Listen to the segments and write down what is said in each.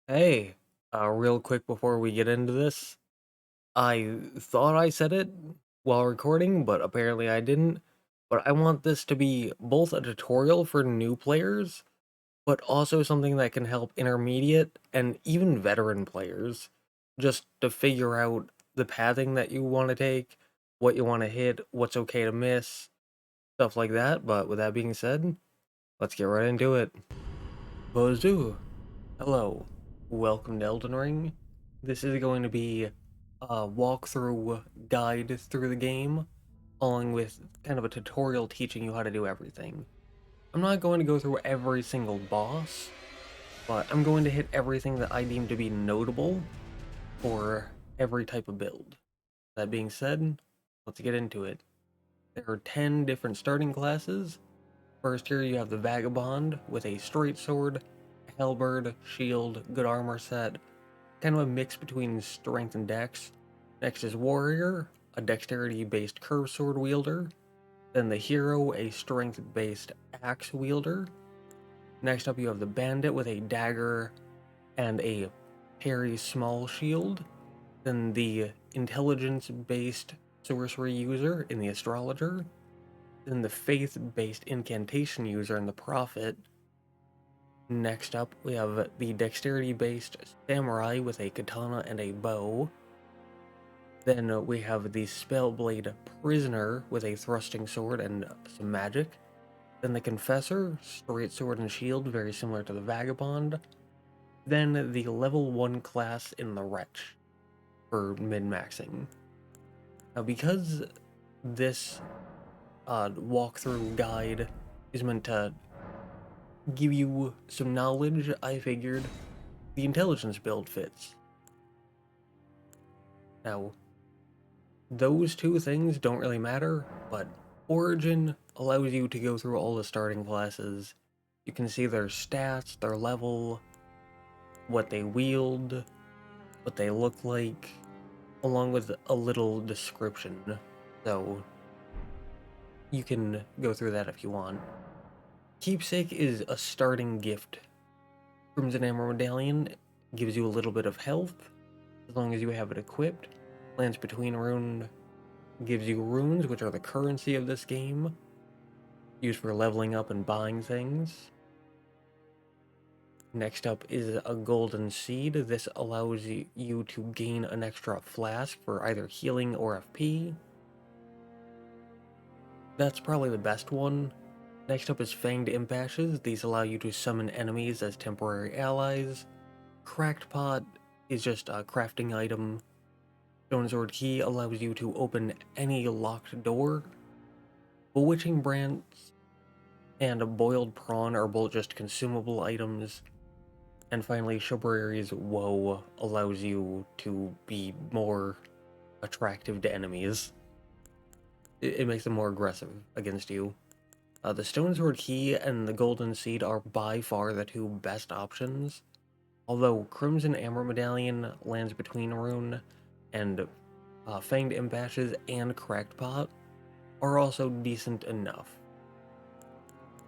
Hey, real quick before we get into this, I thought I said it while recording, but apparently I didn't. But I want this to be both a tutorial for new players, but also something that can help intermediate and even veteran players just to figure out the pathing that you want to take, what you want to hit, what's okay to miss, stuff like that. But with that being said, let's get right into it. Bonjour. Hello, welcome to Elden Ring. This is going to be a walkthrough guide through the game, along with kind of a tutorial teaching you how to do everything. I'm not going to go through every single boss, but I'm going to hit everything that I deem to be notable for every type of build. That being said, let's get into it. There are 10 different starting classes. First here you have the Vagabond with a straight sword, halberd, shield, good armor set, kind of a mix between strength and dex. Next is Warrior, a dexterity-based curved sword wielder. Then the Hero, a strength-based axe wielder. Next up you have the Bandit with a dagger and a parry small shield. Then the intelligence-based sorcery user in the Astrologer. Then the faith-based incantation user in the Prophet. Next up, we have the dexterity-based samurai with a katana and a bow. Then we have the spellblade prisoner with a thrusting sword and some magic. Then the confessor, straight sword and shield, very similar to the vagabond. Then the level 1 class in the wretch for min-maxing. Now because this walkthrough guide is meant to give you some knowledge, I figured the intelligence build fits. Now, those two things don't really matter, but Origin allows you to go through all the starting classes. You can see their stats, their level, what they wield, what they look like, along with a little description. So, you can go through that if you want. Keepsake is a starting gift. Crimson Amber Medallion gives you a little bit of health, as long as you have it equipped. Lance Between Rune gives you runes, which are the currency of this game, used for leveling up and buying things. Next up is a Golden Seed. This allows you to gain an extra flask for either healing or FP. That's probably the best one. Next up is Fanged Impashes. These allow you to summon enemies as temporary allies. Cracked Pot is just a crafting item. Stone Sword Key allows you to open any locked door. Bewitching Branch and a Boiled Prawn are both just consumable items. And finally, Shobrari's Woe allows you to be more attractive to enemies. It makes them more aggressive against you. The Stone Sword Key and the Golden Seed are by far the two best options. Although Crimson Amber Medallion, Lands Between Rune, and Fanged Impashes and Cracked Pot are also decent enough.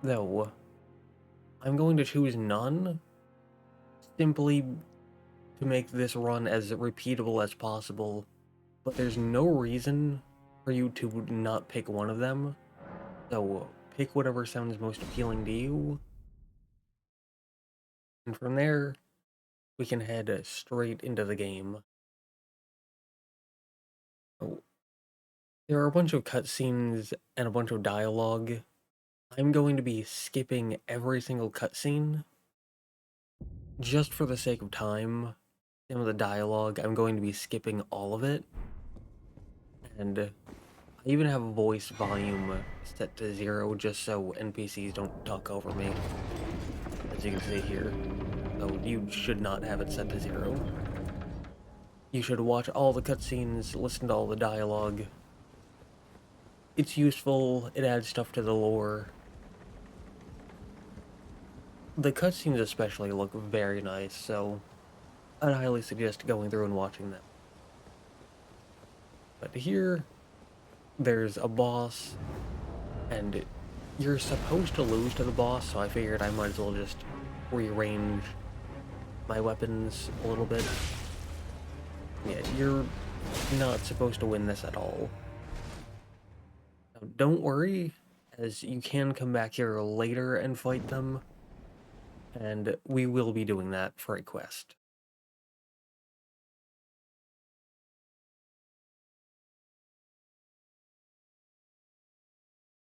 Though, I'm going to choose none, simply to make this run as repeatable as possible, but there's no reason for you to not pick one of them, so pick whatever sounds most appealing to you, and from there, we can head straight into the game. Oh, there are a bunch of cutscenes and a bunch of dialogue. I'm going to be skipping every single cutscene just for the sake of time. Some of the dialogue, I'm going to be skipping all of it. And I even have voice volume set to 0 just so NPCs don't talk over me. As you can see here. So you should not have it set to 0. You should watch all the cutscenes, listen to all the dialogue. It's useful, it adds stuff to the lore. The cutscenes especially look very nice, so I'd highly suggest going through and watching them. But here, there's a boss, and you're supposed to lose to the boss, so I figured I might as well just rearrange my weapons a little bit. Yeah, you're not supposed to win this at all. Now, don't worry, as you can come back here later and fight them, and we will be doing that for a quest.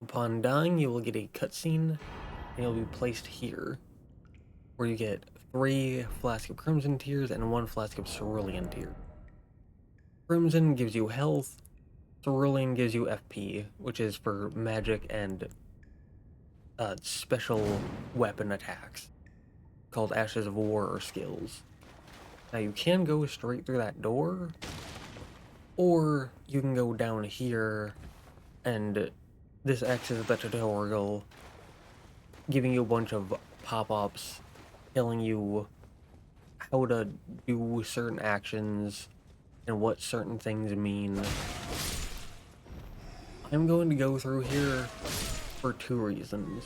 Upon dying, you will get a cutscene, and you'll be placed here, where you get 3 flasks of Crimson Tears and 1 flask of Cerulean Tears. Crimson gives you health, Cerulean gives you FP, which is for magic and special weapon attacks, called Ashes of War or skills. Now you can go straight through that door, or you can go down here, and this acts as the tutorial, giving you a bunch of pop-ups, telling you how to do certain actions, and what certain things mean. I'm going to go through here for 2 reasons.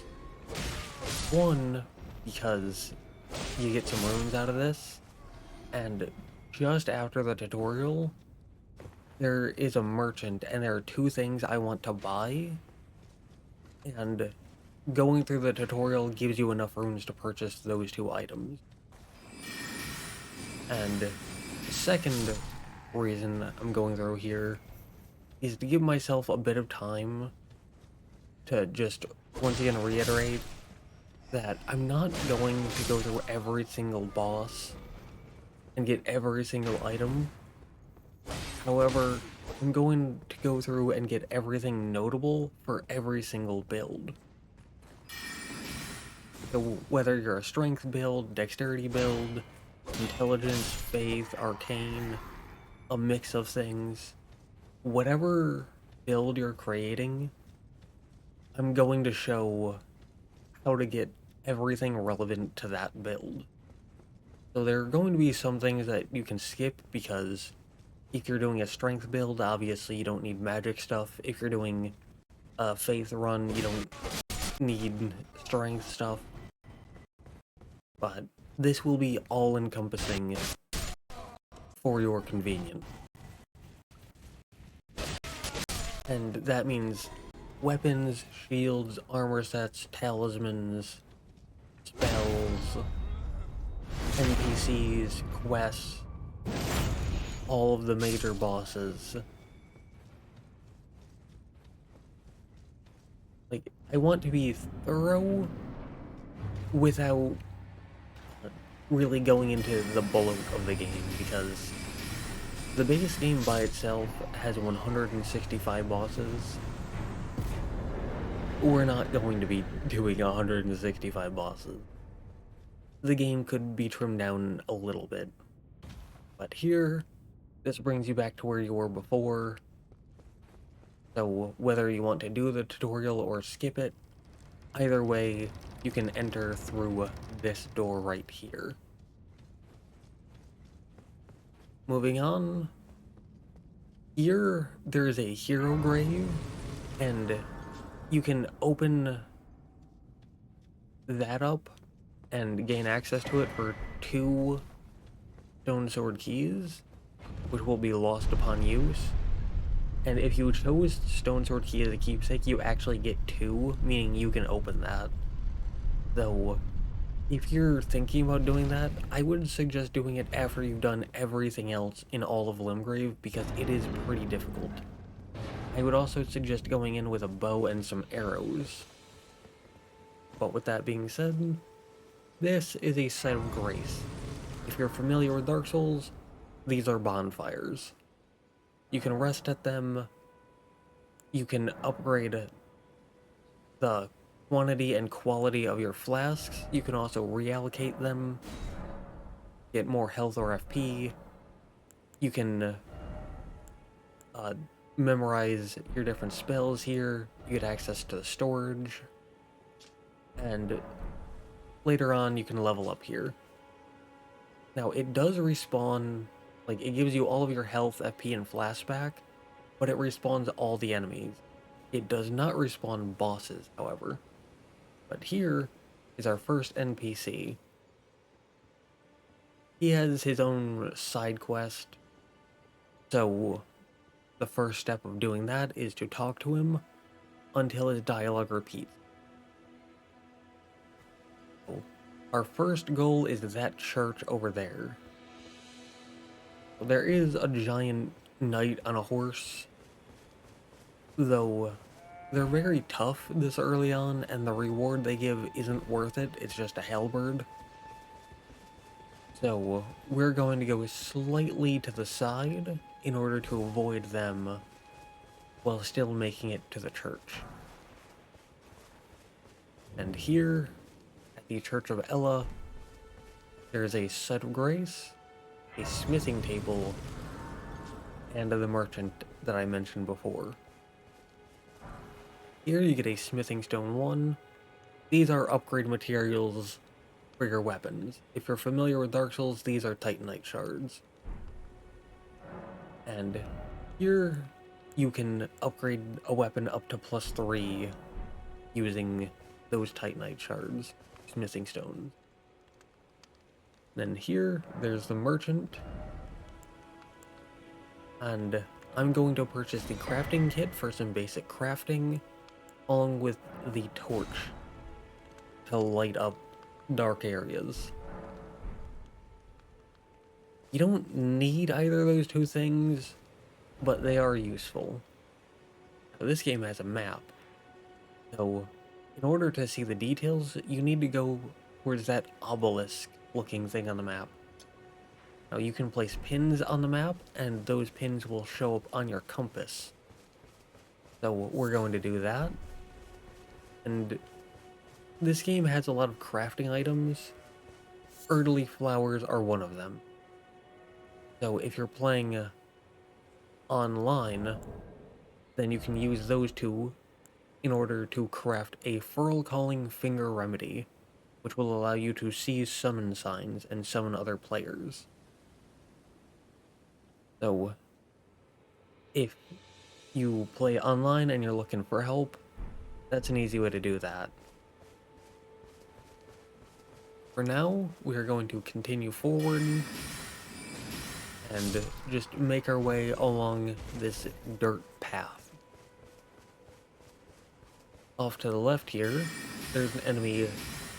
One, because you get some runes out of this, and just after the tutorial, there is a merchant, and there are 2 things I want to buy, and going through the tutorial gives you enough runes to purchase those 2 items. And the second reason I'm going through here is to give myself a bit of time to just once again reiterate that I'm not going to go through every single boss and get every single item. However, I'm going to go through and get everything notable for every single build. So whether you're a strength build, dexterity build, intelligence, faith, arcane, a mix of things, whatever build you're creating, I'm going to show how to get everything relevant to that build. So there are going to be some things that you can skip, because if you're doing a strength build, obviously you don't need magic stuff. If you're doing a faith run, you don't need strength stuff. But this will be all-encompassing for your convenience. And that means weapons, shields, armor sets, talismans, spells, NPCs, quests, all of the major bosses. Like, I want to be thorough without really going into the bulk of the game, because the base game by itself has 165 bosses. We're not going to be doing 165 bosses. The game could be trimmed down a little bit. But here, this brings you back to where you were before. So whether you want to do the tutorial or skip it, either way, you can enter through this door right here. Moving on, here there's a hero grave, and you can open that up and gain access to it for 2 stone sword keys, which will be lost upon use. And if you chose stone sword key as a keepsake, you actually get 2, meaning you can open that. Though, if you're thinking about doing that, I would suggest doing it after you've done everything else in all of Limgrave, because it is pretty difficult. I would also suggest going in with a bow and some arrows. But with that being said, this is a site of grace. If you're familiar with Dark Souls, these are bonfires. You can rest at them, you can upgrade the quantity and quality of your flasks, you can also reallocate them, get more health or FP, you can memorize your different spells here, you get access to the storage, and later on you can level up here. Now it does respawn, like it gives you all of your health, FP, and flask back, but it respawns all the enemies. It does not respawn bosses, however. But here is our first NPC. he has his own side quest. So the first step of doing that is to talk to him until his dialogue repeats. So our first goal is that church over there. There is a giant knight on a horse, though they're very tough this early on, and the reward they give isn't worth it. It's just a halberd. So we're going to go slightly to the side in order to avoid them while still making it to the church. And here, at the Church of Ella, there's a set of grace, a smithing table, and the merchant that I mentioned before. Here you get a smithing stone 1. These are upgrade materials for your weapons. If you're familiar with Dark Souls, these are Titanite shards. And here you can upgrade a weapon up to +3 using those Titanite shards, smithing stones. Then here, there's the merchant. And I'm going to purchase the crafting kit for some basic crafting, along with the torch to light up dark areas. You don't need either of those two things, but they are useful. Now, this game has a map, so in order to see the details, you need to go towards that obelisk-looking thing on the map. Now you can place pins on the map, and those pins will show up on your compass. So we're going to do that. And this game has a lot of crafting items. Erdly flowers are one of them. So if you're playing online, then you can use those two in order to craft a Furl Calling Finger Remedy, which will allow you to see summon signs and summon other players. So if you play online and you're looking for help, that's an easy way to do that. For now, we are going to continue forward and just make our way along this dirt path. Off to the left here, there's an enemy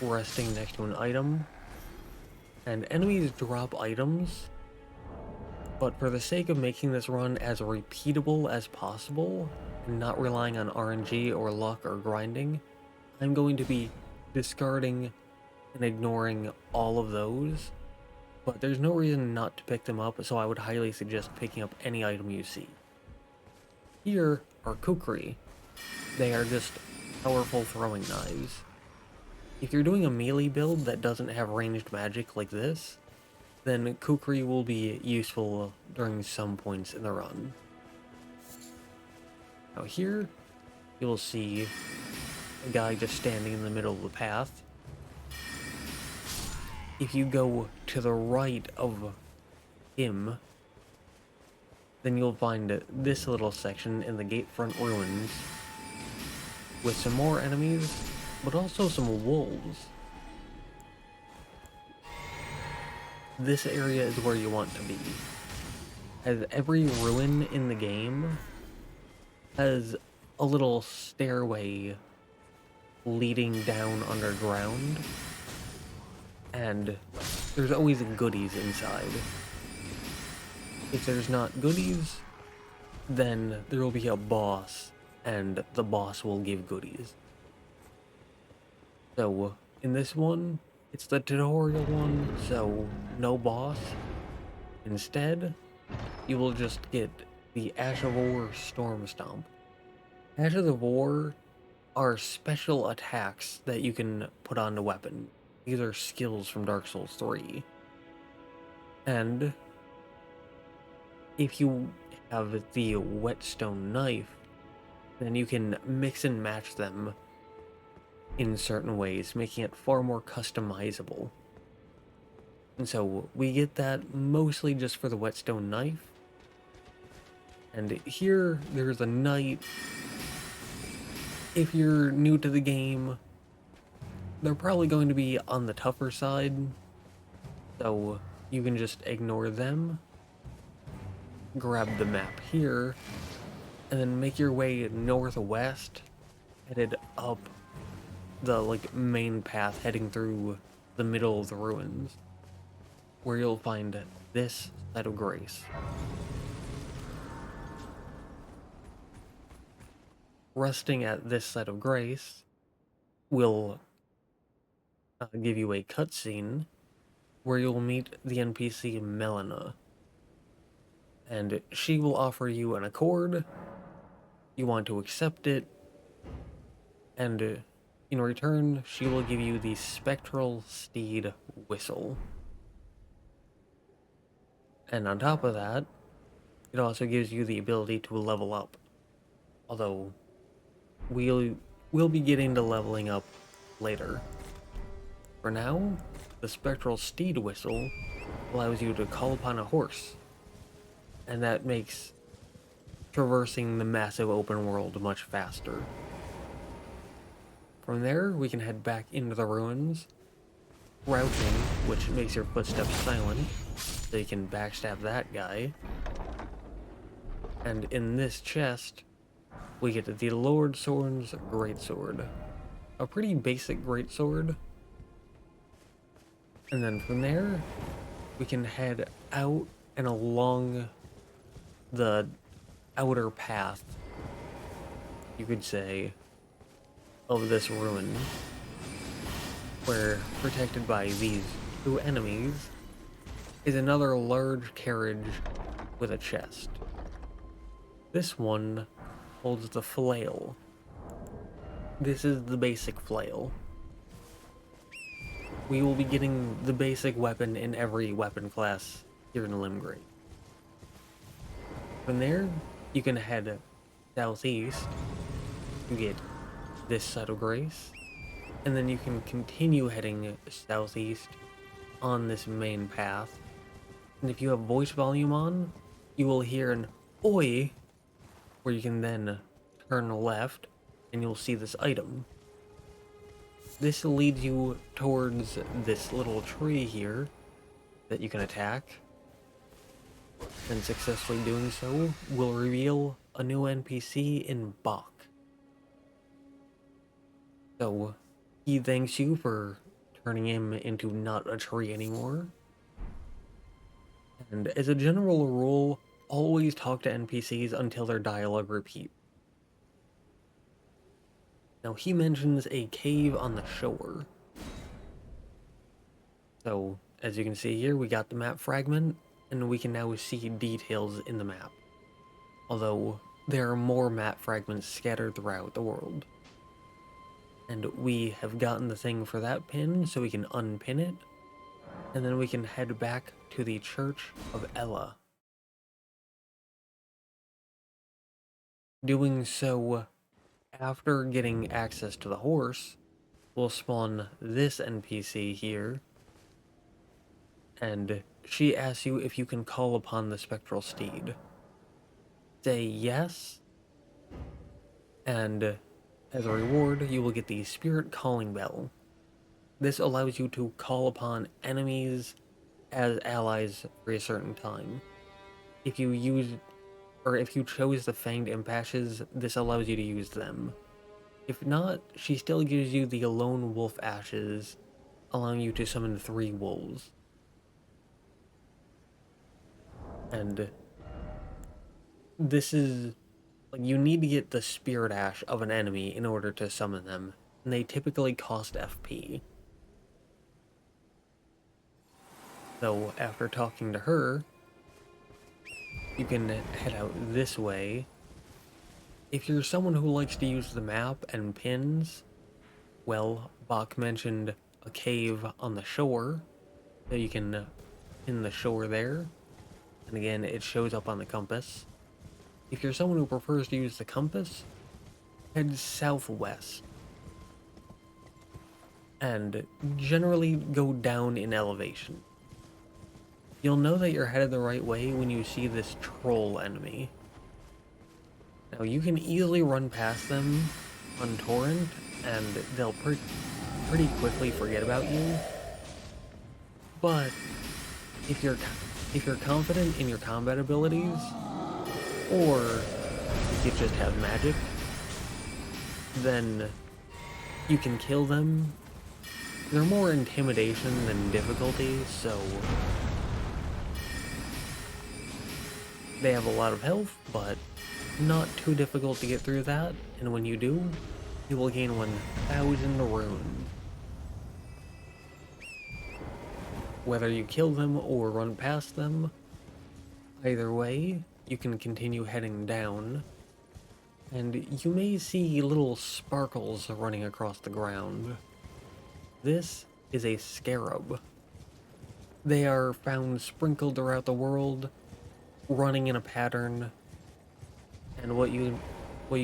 resting next to an item, and enemies drop items, but for the sake of making this run as repeatable as possible, and not relying on RNG or luck or grinding, I'm going to be discarding and ignoring all of those, but there's no reason not to pick them up, so I would highly suggest picking up any item you see. Here are kukri. They are just powerful throwing knives. If you're doing a melee build that doesn't have ranged magic like this, then kukri will be useful during some points in the run. Now here, you'll see a guy just standing in the middle of the path. If you go to the right of him, then you'll find this little section in the Gatefront Ruins with some more enemies, but also some wolves. This area is where you want to be, as every ruin in the game has a little stairway leading down underground, and there's always goodies inside. If there's not goodies, then there will be a boss, and the boss will give goodies. So, in this one, it's the tutorial one, so no boss. Instead, you will just get the Ash of War Storm Stomp. Ashes of War are special attacks that you can put on the weapon. These are skills from Dark Souls 3. And if you have the whetstone knife, then you can mix and match them in certain ways, making it far more customizable. And so we get that mostly just for the whetstone knife. And here, there's a knight. If you're new to the game, they're probably going to be on the tougher side, so you can just ignore them, grab the map here, and then make your way northwest, headed up the main path heading through the middle of the ruins, where you'll find this site of grace. Resting at this site of grace will give you a cutscene where you'll meet the NPC Melina, and she will offer you an accord. You want to accept it, and in return, she will give you the Spectral Steed Whistle. And on top of that, it also gives you the ability to level up. Although, we'll be getting to leveling up later. For now, the Spectral Steed Whistle allows you to call upon a horse, and that makes traversing the massive open world much faster. From there, we can head back into the ruins, crouching, which makes your footsteps silent, so you can backstab that guy. And in this chest, we get the Lord Sword's Greatsword. A pretty basic greatsword. And then from there, we can head out and along the outer path, you could say, of this ruin, where, protected by these two enemies, is another large carriage with a chest. This one holds the flail. This is the basic flail. We will be getting the basic weapon in every weapon class here in Limgrave. From there, you can head southeast to get this site of grace, and then you can continue heading southeast on this main path. And if you have voice volume on, you will hear an "Oi," where you can then turn left and you'll see this item. This leads you towards this little tree here that you can attack, and successfully doing so will reveal a new NPC in Bach. So he thanks you for turning him into not a tree anymore. And as a general rule, always talk to NPCs until their dialogue repeats. Now he mentions a cave on the shore. So, as you can see here, we got the map fragment, and we can now see details in the map. Although, there are more map fragments scattered throughout the world. And we have gotten the thing for that pin, so we can unpin it, and then we can head back to the Church of Ella. Doing so, after getting access to the horse, we'll spawn this NPC here, and she asks you if you can call upon the Spectral Steed. Say yes, and as a reward, you will get the Spirit Calling Bell. This allows you to call upon enemies as allies for a certain time. If you chose the Fanged Impashes, this allows you to use them. If not, she still gives you the Lone Wolf Ashes, allowing you to summon 3 wolves. And this is, you need to get the Spirit Ash of an enemy in order to summon them, and they typically cost FP. So after talking to her, you can head out this way. If you're someone who likes to use the map and pins, well, Bach mentioned a cave on the shore, so you can pin the shore there, and again, it shows up on the compass. If you're someone who prefers to use the compass, head southwest, and generally go down in elevation. You'll know that you're headed the right way when you see this troll enemy. Now, you can easily run past them on Torrent, and they'll pretty quickly forget about you. But if you're confident in your combat abilities, or if you just have magic, then you can kill them. They're more intimidation than difficulty, so they have a lot of health, but not too difficult to get through that, and when you do, you will gain 1,000 runes. Whether you kill them or run past them, either way, you can continue heading down, and you may see little sparkles running across the ground. This is a scarab. They are found sprinkled throughout the world, running in a pattern, and what you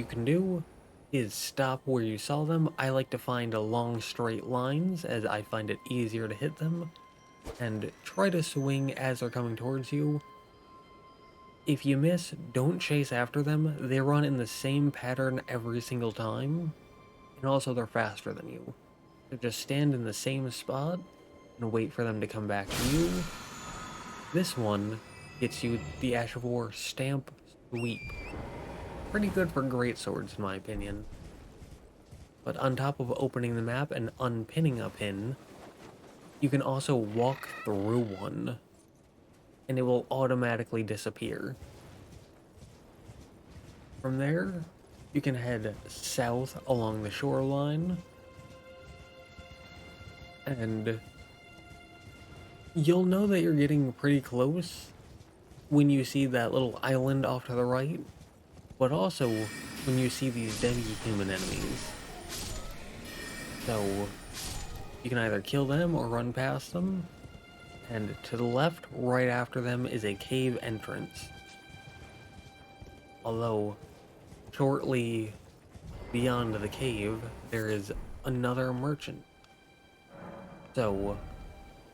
can do is stop where you saw them. I like to find long straight lines as I find it easier to hit them, and try to swing as they're coming towards you. If you miss, don't chase after them. They run in the same pattern every single time, and also they're faster than you. So just stand in the same spot and wait for them to come back to you. This one gets you the Ash of War Stamp Sweep. Pretty good for greatswords in my opinion. But on top of opening the map and unpinning a pin, you can also walk through one, and it will automatically disappear. From there, you can head south along the shoreline, and you'll know that you're getting pretty close when you see that little island off to the right, but also when you see these demi-human enemies. So you can either kill them or run past them, and to the left, right after them, is a cave entrance. Although, shortly beyond the cave, there is another merchant. So,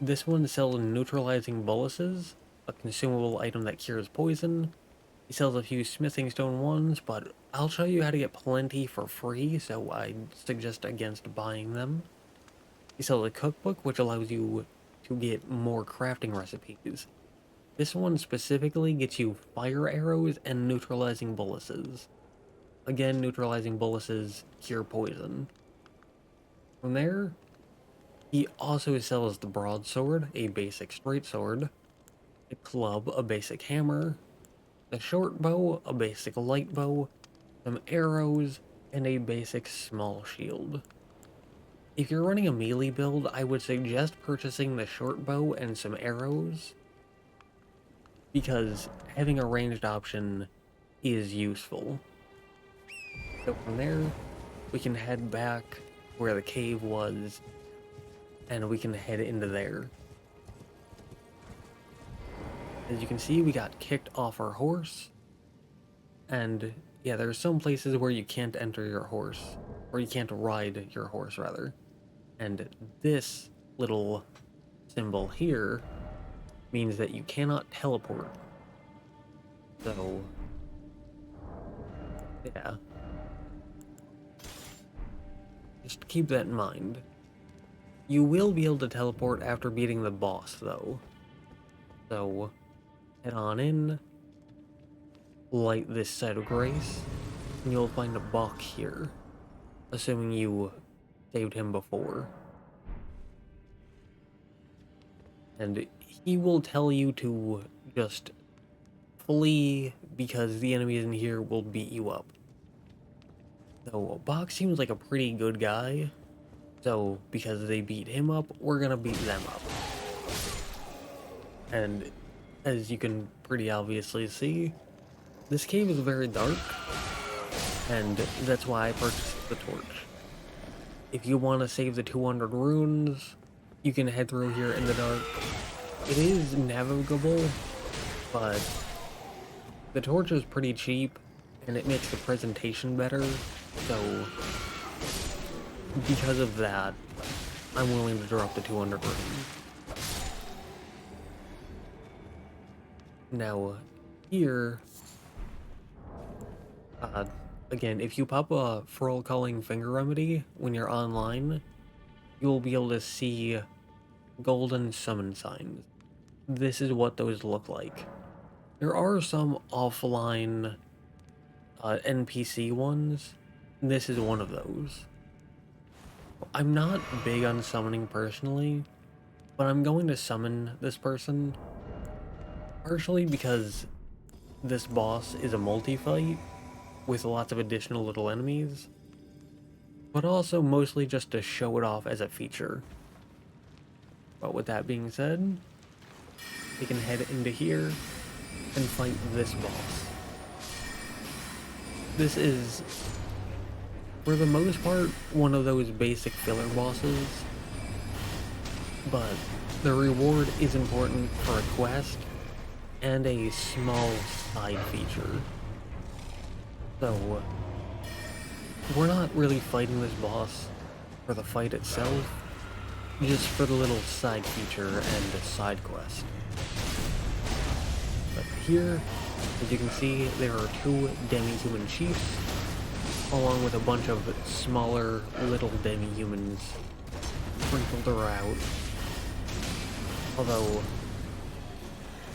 this one sells neutralizing boluses, a consumable item that cures poison. He sells a few smithing stone ones, but I'll show you how to get plenty for free, so I suggest against buying them. He sells a cookbook, which allows you to get more crafting recipes. This one specifically gets you fire arrows and neutralizing boluses. Again, neutralizing boluses cure poison. From there, he also sells the broadsword, a basic straight sword, a club, a basic hammer, the short bow, a basic light bow, some arrows, and a basic small shield. If you're running a melee build, I would suggest purchasing the short bow and some arrows, because having a ranged option is useful. So from there, we can head back where the cave was, and we can head into there. As you can see, we got kicked off our horse, and yeah, there's some places where you can't enter your horse, or you can't ride your horse rather. And this little symbol here means that you cannot teleport. So, yeah. Just keep that in mind. You will be able to teleport after beating the boss, though. So, head on in, light this site of grace, and you'll find a Bok here, assuming you saved him before. And he will tell you to just flee because the enemies in here will beat you up. So, Bok seems like a pretty good guy, so because they beat him up, we're gonna beat them up. And as you can pretty obviously see, this cave is very dark, and that's why I purchased the torch. If you want to save the 200 runes, you can head through here in the dark. It is navigable, but the torch is pretty cheap, and it makes the presentation better, so because of that, I'm willing to drop the 200 runes. Now, here, again, if you pop a Furl Calling Finger Remedy when you're online, you'll be able to see golden summon signs. this is what those look like. There are some offline NPC ones. This is one of those. I'm not big on summoning personally, but I'm going to summon this person, partially because this boss is a multi-fight with lots of additional little enemies, but also mostly just to show it off as a feature. But with that being said, we can head into here and fight this boss. This is, for the most part, one of those basic filler bosses, but the reward is important for a quest and a small side feature. So, we're not really fighting this boss for the fight itself, just for the little side feature and the side quest. But here, as you can see, there are 2 demi-human chiefs, along with a bunch of smaller little demi-humans sprinkled around. Although,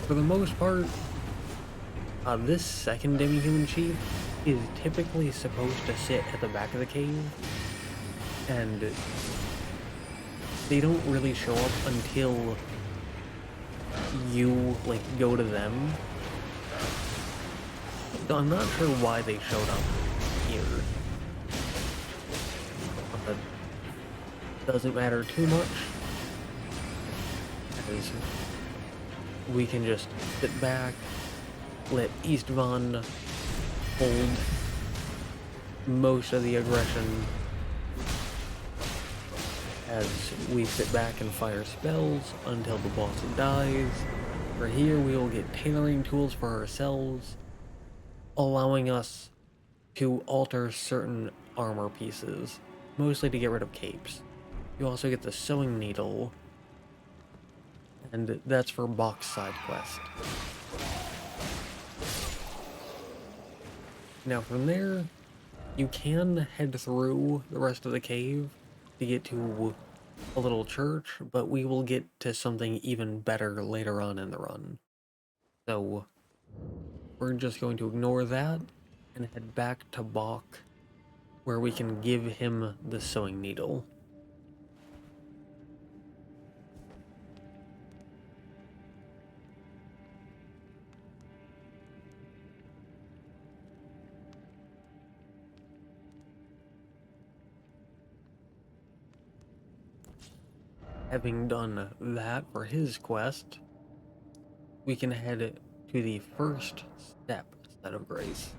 for the most part, this second demi-human chief is typically supposed to sit at the back of the cave, and they don't really show up until you, like, go to them. So I'm not sure why they showed up here. But doesn't matter too much, as we can just sit back, let Istvan hold most of the aggression as we sit back and fire spells until the boss dies. For here we will get tailoring tools for ourselves, allowing us to alter certain armor pieces, mostly to get rid of capes. You also get the sewing needle, and that's for box side quest. Now from there, you can head through the rest of the cave to get to a little church, but we will get to something even better later on in the run. So, we're just going to ignore that and head back to Bach, where we can give him the sewing needle. Having done that for his quest, we can head to the first step set of grace.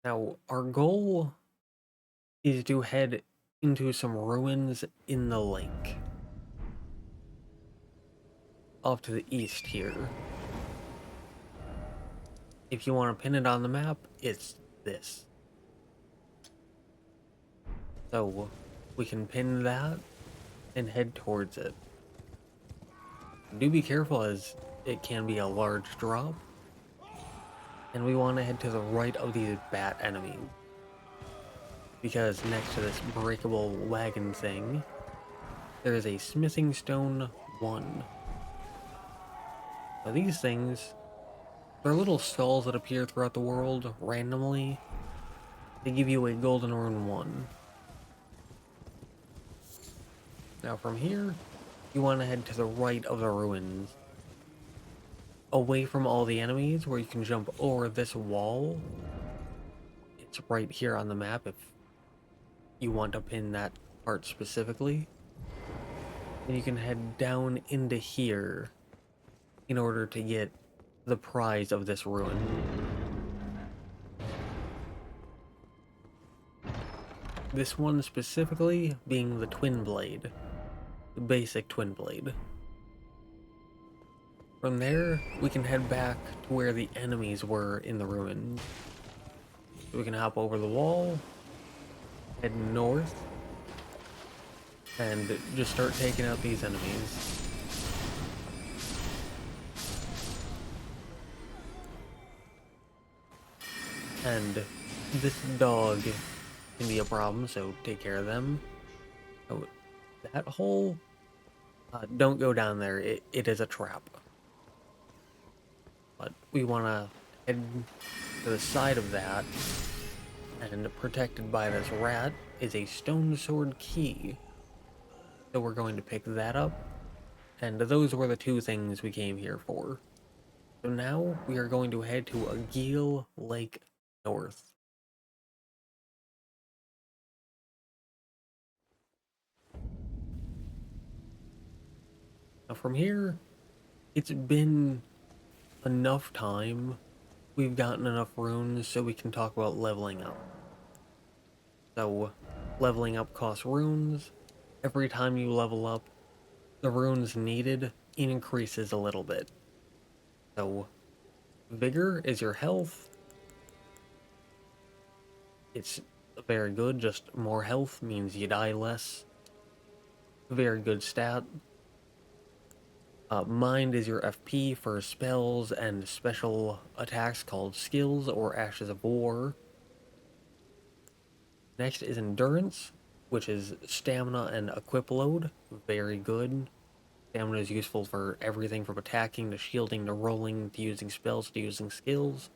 Now, our goal is to head into some ruins in the lake, off to the east here. If you want to pin it on the map, it's this. So, we can pin that and head towards it. Do be careful, as it can be a large drop, and we want to head to the right of these bat enemies, because next to this breakable wagon thing, there is a smithing stone 1. Now these things, they're little stalls that appear throughout the world randomly. They give you a golden rune 1. Now from here, you want to head to the right of the ruins, away from all the enemies, where you can jump over this wall. It's right here on the map if you want to pin that part specifically. And you can head down into here in order to get the prize of this ruin. This one specifically being the Twin Blade, the basic Twin Blade. From there, we can head back to where the enemies were in the ruins. So we can hop over the wall, head north, and just start taking out these enemies. And this dog can be a problem, so take care of them. Oh, that hole Don't go down there, it is a trap. But we want to head to the side of that, and protected by this rat is a stone sword key. So we're going to pick that up, and those were the two things we came here for. So now we are going to head to Agil Lake North. Now from here, it's been enough time. We've gotten enough runes so we can talk about leveling up. So, leveling up costs runes. Every time you level up, the runes needed increases a little bit. So, Vigor is your health. It's very good, just more health means you die less. Very good stat. Mind is your FP for spells and special attacks called skills or Ashes of War. Next is Endurance, which is stamina and equip load. Very good. Stamina is useful for everything from attacking to shielding to rolling to using spells to using skills.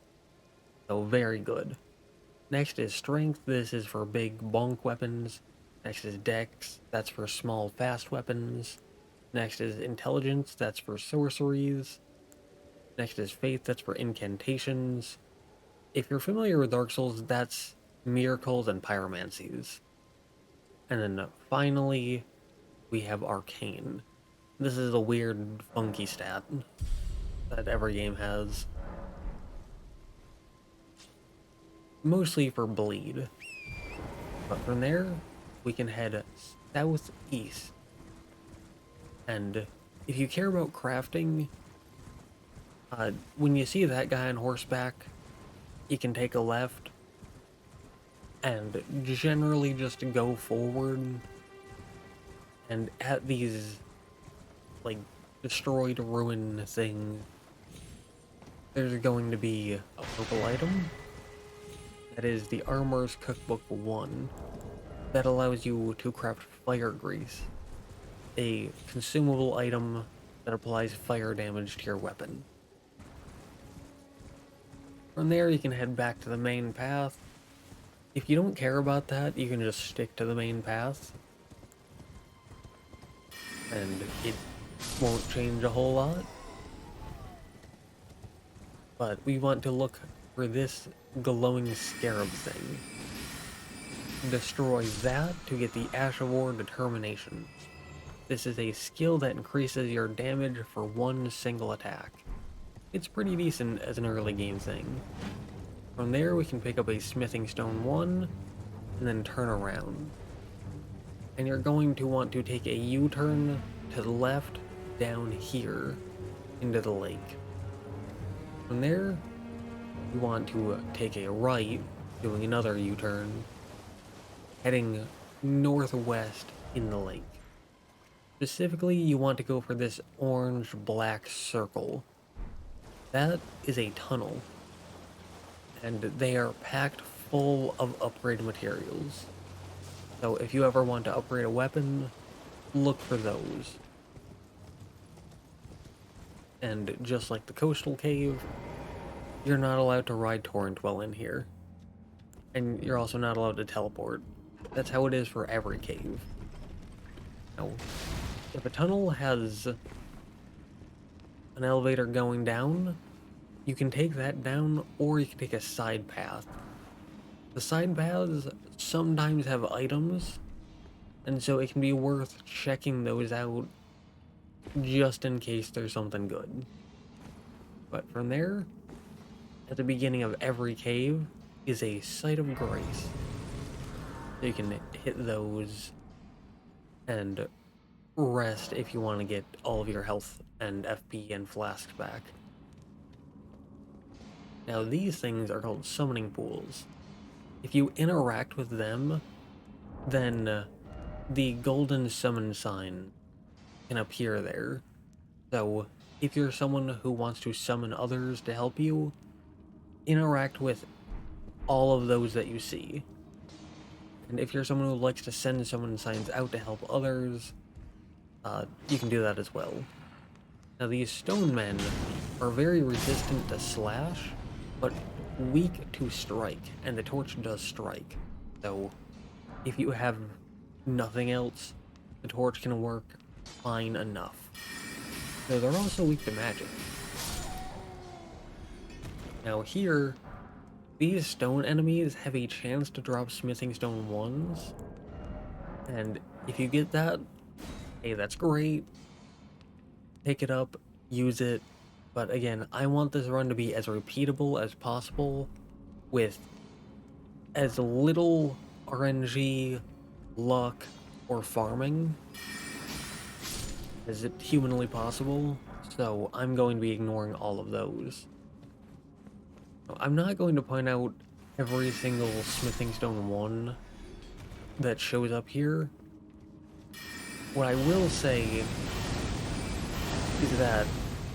So very good. Next is Strength. This is for big bonk weapons. Next is Dex. That's for small fast weapons. Next is Intelligence. That's for sorceries. Next is Faith. That's for incantations. If you're familiar with Dark Souls, that's miracles and pyromancies. And then finally, we have Arcane. This is a weird, funky stat that every game has. Mostly for bleed. But from there, we can head southeast. And if you care about crafting, when you see that guy on horseback, you can take a left and generally just go forward. And at these, like, destroyed ruin thing, there's going to be a purple item. That is the Armor's Cookbook 1. That allows you to craft fire grease, a consumable item that applies fire damage to your weapon. From there, you can head back to the main path. If you don't care about that, you can just stick to the main path. And it won't change a whole lot. But we want to look for this glowing scarab thing. Destroy that to get the Ash of War Determination. This is a skill that increases your damage for one single attack. It's pretty decent as an early game thing. From there we can pick up a Smithing Stone 1, and then turn around. And you're going to want to take a U-turn to the left down here into the lake. From there, you want to take a right, doing another U-turn, heading northwest in the lake. Specifically, you want to go for this orange-black circle. That is a tunnel, and they are packed full of upgrade materials. So if you ever want to upgrade a weapon, look for those. And just like the coastal cave, you're not allowed to ride torrent while in here. And you're also not allowed to teleport. That's how it is for every cave. Now, if a tunnel has an elevator going down, you can take that down, or you can take a side path. The side paths sometimes have items, and so it can be worth checking those out just in case there's something good. But from there, at the beginning of every cave is a Site of Grace. So you can hit those and rest if you want to get all of your health and FP and flasks back. Now these things are called summoning pools. If you interact with them, then the golden summon sign can appear there. So if you're someone who wants to summon others to help you, interact with all of those that you see. And if you're someone who likes to send summon signs out to help others, you can do that as well. Now these stone men are very resistant to slash, but weak to strike, and the torch does strike. So if you have nothing else, the torch can work fine enough. Though they're also weak to magic. Now here, these stone enemies have a chance to drop smithing stone 1s, and if you get that, hey, that's great. Pick it up, use it, but again, I want this run to be as repeatable as possible with as little RNG, luck, or farming as it humanly possible, so I'm going to be ignoring all of those. I'm not going to point out every single smithing stone 1 that shows up here. What I will say is that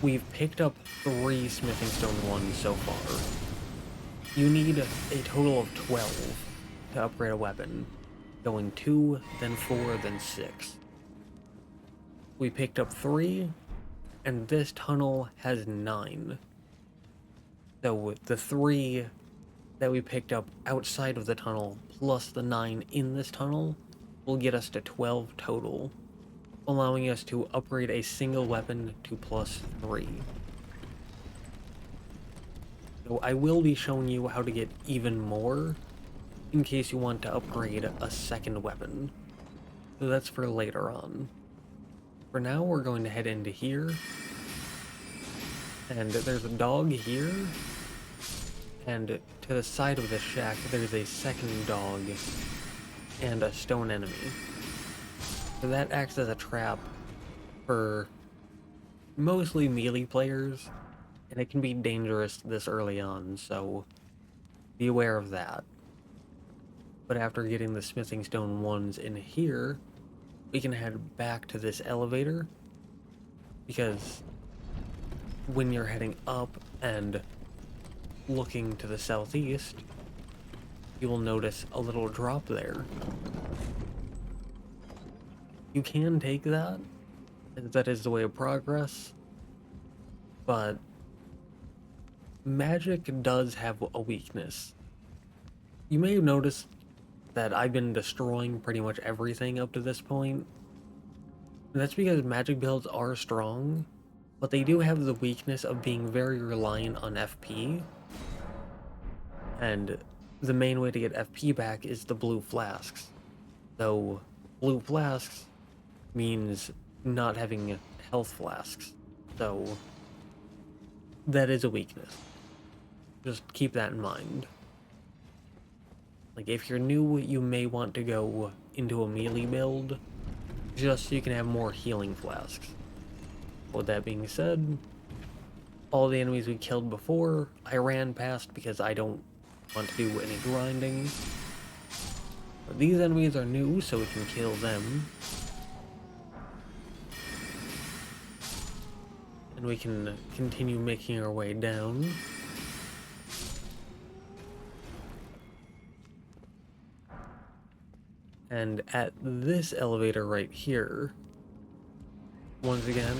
we've picked up 3 smithing stone 1s so far. You need a total of 12 to upgrade a weapon, going 2, then 4, then 6. We picked up 3, and this tunnel has 9. So the 3 that we picked up outside of the tunnel, plus the 9 in this tunnel, will get us to 12 total, allowing us to upgrade a single weapon to +3. So I will be showing you how to get even more, in case you want to upgrade a second weapon. So that's for later on. For now, we're going to head into here. And there's a dog here. And to the side of the shack, there's a second dog and a stone enemy. So that acts as a trap for mostly melee players, and it can be dangerous this early on, so be aware of that. But after getting the smithing stone 1s in here, we can head back to this elevator, because when you're heading up and looking to the southeast, you will notice a little drop there. You can take that, as that is the way of progress, but magic does have a weakness. You may have noticed that I've been destroying pretty much everything up to this point. That's because magic builds are strong, but they do have the weakness of being very reliant on FP, and the main way to get FP back is the blue flasks. So blue flasks means not having health flasks, so that is a weakness. Just keep that in mind. Like, if you're new, you may want to go into a melee build, just so you can have more healing flasks. With that being said, all the enemies we killed before, I ran past because I don't want to do any grinding. But these enemies are new, so we can kill them. And we can continue making our way down. And at this elevator right here, once again,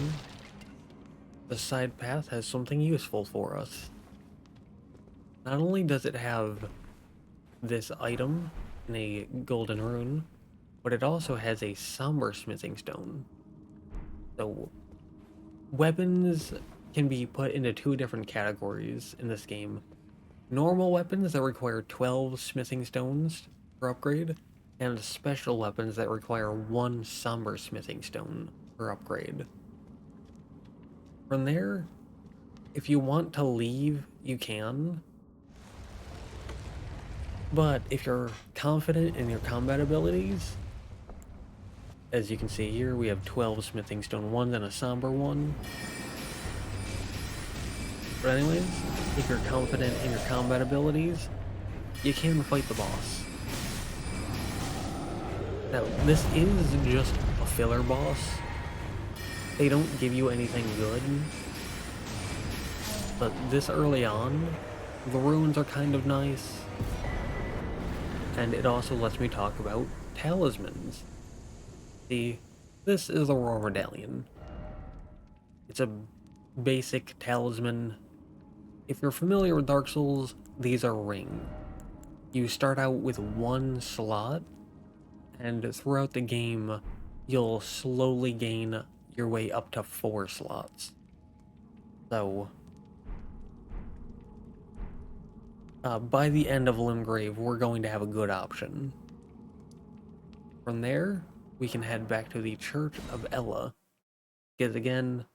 the side path has something useful for us. Not only does it have this item in a golden rune, but it also has a somber smithing stone. So weapons can be put into 2 different categories in this game. Normal weapons that require 12 smithing stones for upgrade, and special weapons that require 1 somber smithing stone for upgrade. From there, if you want to leave, you can. But if you're confident in your combat abilities, as you can see here, we have 12 smithing stone 1s and a somber one. But anyways, if you're confident in your combat abilities, you can fight the boss. Now, this is just a filler boss. They don't give you anything good. But this early on, the runes are kind of nice. And it also lets me talk about talismans. See, This is the Royal Medallion. It's a basic talisman. If you're familiar with Dark Souls, these are rings. You start out with one slot, and throughout the game, you'll slowly gain your way up to 4 slots. So, by the end of Limgrave, we're going to have a good option. From there, we can head back to the Church of Ella, because again,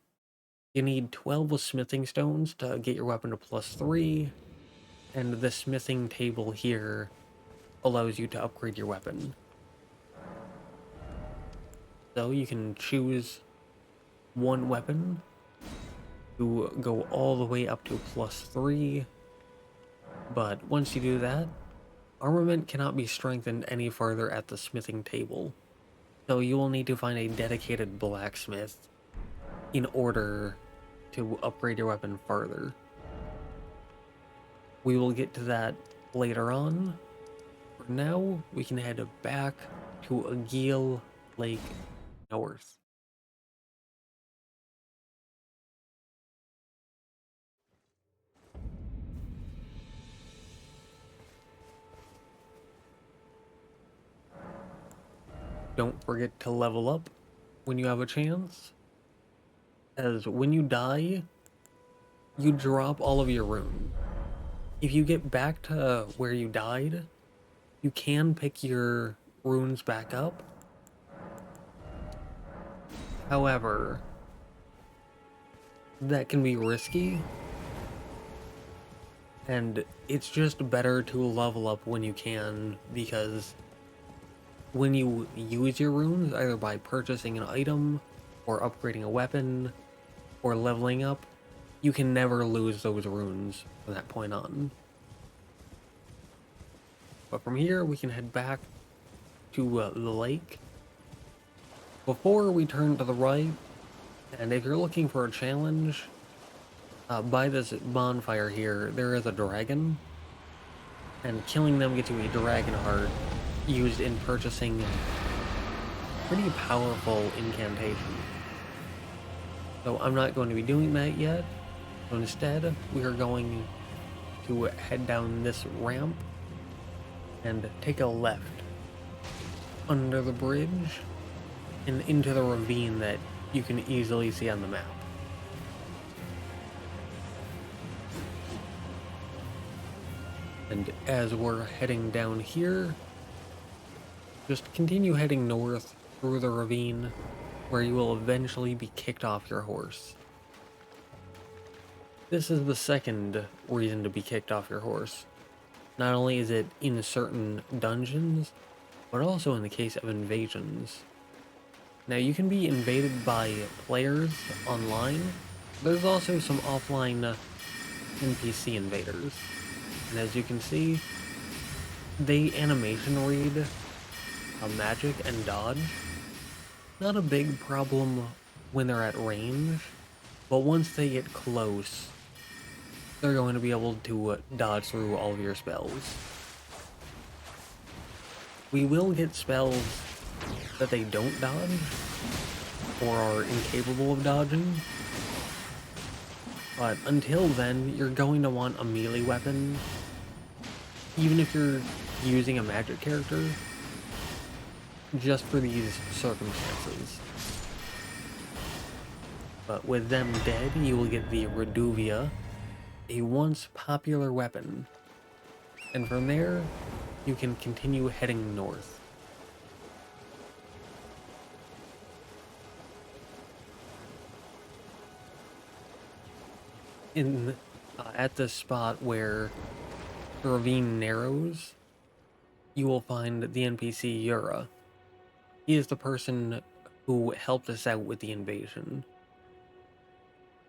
you need 12 smithing stones to get your weapon to +3, and the smithing table here allows you to upgrade your weapon. So you can choose one weapon to go all the way up to +3, but once you do that, armament cannot be strengthened any further at the smithing table. So you will need to find a dedicated blacksmith in order to upgrade your weapon further. We will get to that later on. For now, we can head back to Agil Lake North. Don't forget to level up when you have a chance, as when you die, you drop all of your runes. If you get back to where you died, you can pick your runes back up. However, that can be risky, and it's just better to level up when you can, because when you use your runes, either by purchasing an item, or upgrading a weapon, or leveling up, you can never lose those runes from that point on. But from here, we can head back to the lake. Before we turn to the right, and if you're looking for a challenge, by this bonfire here, there is a dragon, and killing them gets you a dragon heart, used in purchasing pretty powerful incantation. So I'm not going to be doing that yet, so instead we are going to head down this ramp and take a left under the bridge and into the ravine that you can easily see on the map. And as we're heading down here, just continue heading north through the ravine, where you will eventually be kicked off your horse. This is the second reason to be kicked off your horse. Not only is it in certain dungeons, but also in the case of invasions. Now you can be invaded by players online. There's also some offline NPC invaders. And as you can see, they animation read magic and dodge. Not a big problem when they're at range, but once they get close, they're going to be able to dodge through all of your spells. We will get spells that they don't dodge, or are incapable of dodging, but until then, you're going to want a melee weapon, even if you're using a magic character, just for these circumstances. But with them dead, you will get the Reduvia, a once popular weapon, and from there, you can continue heading north. At the spot where the ravine narrows, you will find the NPC Yura. He is the person who helped us out with the invasion.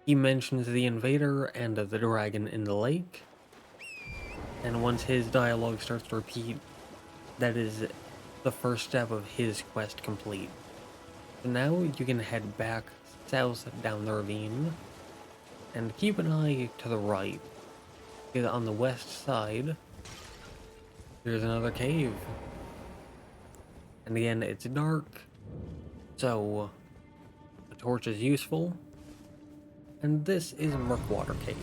He mentions the invader and the dragon in the lake, and once his dialogue starts to repeat, that is the first step of his quest complete. So now you can head back south down the ravine, and keep an eye to the right, because on the west side, there's another cave. And again, it's dark, So, the torch is useful, and this is Murkwater Cave.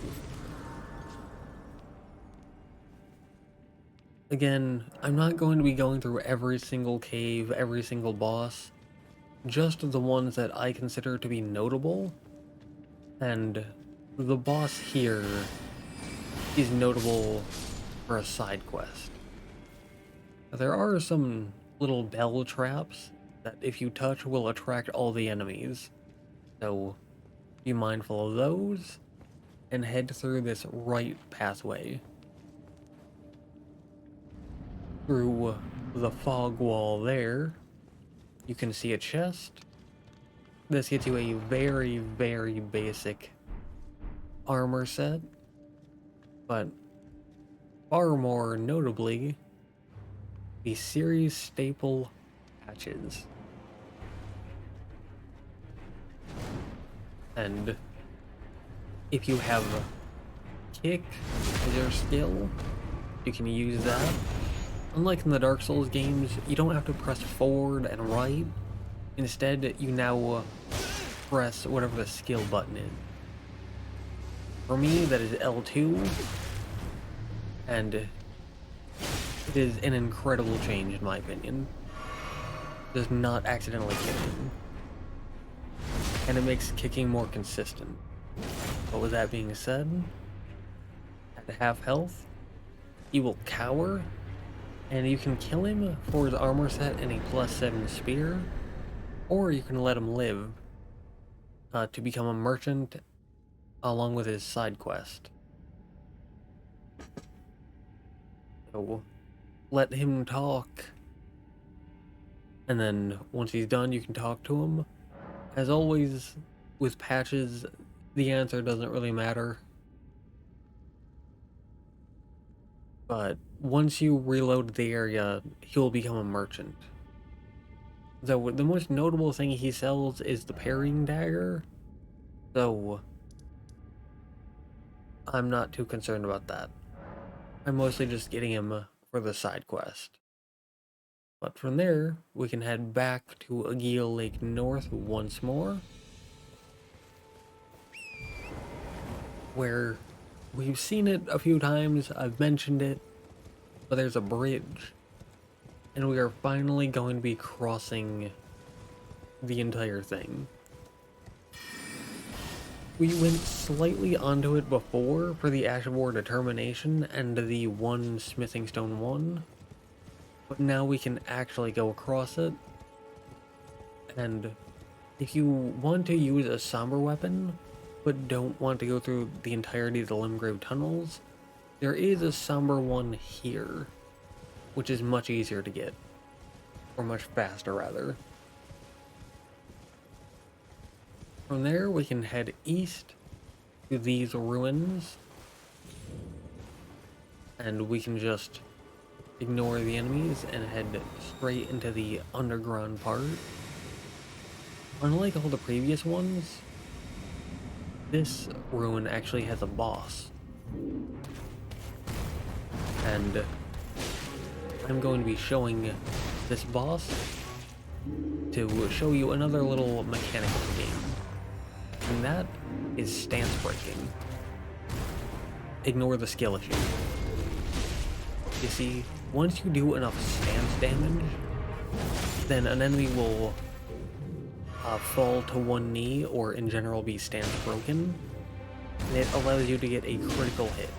Again, I'm not going to be going through every single cave, every single boss, just the ones that I consider to be notable, and the boss here is notable for a side quest. There are some little bell traps that if you touch will attract all the enemies, so be mindful of those and head through this right pathway. Through the fog wall there, you can see a chest. This gets you a very, very basic armor set, but far more notably, the series staple patches. And if you have kick as your skill, you can use that. Unlike in the Dark Souls games, you don't have to press forward and right. Instead, you now press whatever the skill button is. For me, that is L2, and it is an incredible change in my opinion. Does not accidentally kick in. And it makes kicking more consistent. But with that being said, at half health, he will cower, and you can kill him for his armor set and a +7 spear, or you can let him live to become a merchant along with his side quest. So let him talk, and then once he's done you can talk to him. As always with patches, the answer doesn't really matter, but once you reload the area he'll become a merchant. Though the most notable thing he sells is the parrying dagger, so I'm not too concerned about that. I'm mostly just getting him for the side quest. But from there, we can head back to Aegil Lake North once more, where we've seen it a few times, I've mentioned it, but there's a bridge, and we are finally going to be crossing the entire thing. We went slightly onto it before for the Ash of War Determination and the one Smithing Stone 1, but now we can actually go across it. And if you want to use a somber weapon, but don't want to go through the entirety of the Limgrave Tunnels, there is a somber one here, which is much easier to get, or much faster rather. From there, we can head east to these ruins, and we can just ignore the enemies and head straight into the underground part. Unlike all the previous ones, this ruin actually has a boss. And I'm going to be showing this boss to show you another little mechanic of the game. And that is stance breaking. Ignore the skill issue. You see, once you do enough stance damage, then an enemy will fall to one knee, or in general be stance broken, and it allows you to get a critical hit.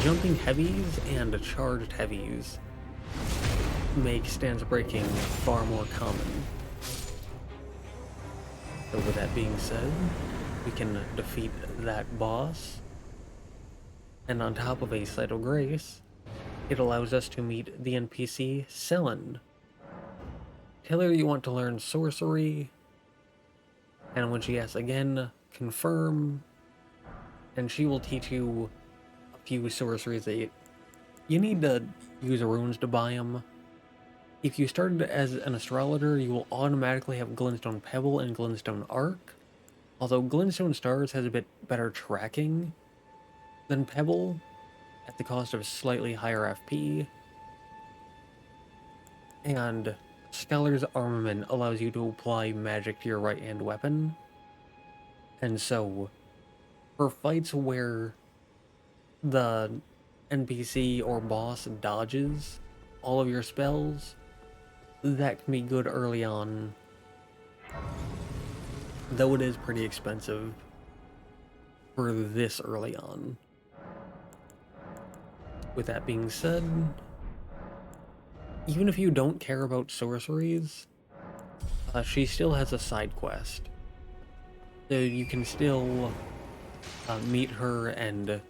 Jumping heavies and charged heavies make stance breaking far more common. So with that being said, we can defeat that boss, and on top of a Site of Grace, it allows us to meet the NPC Selen. Tell her you want to learn sorcery, and when she asks again, confirm, and she will teach you a few sorceries that you need to use runes to buy them. If you started as an astrologer, you will automatically have Glintstone Pebble and Glintstone Arc, although Glintstone Stars has a bit better tracking than Pebble, at the cost of slightly higher FP. And Scholar's Armament allows you to apply magic to your right-hand weapon. And so, for fights where the NPC or boss dodges all of your spells, that can be good early on, though it is pretty expensive for this early on. With that being said, even if you don't care about sorceries, she still has a side quest. So you can still meet her and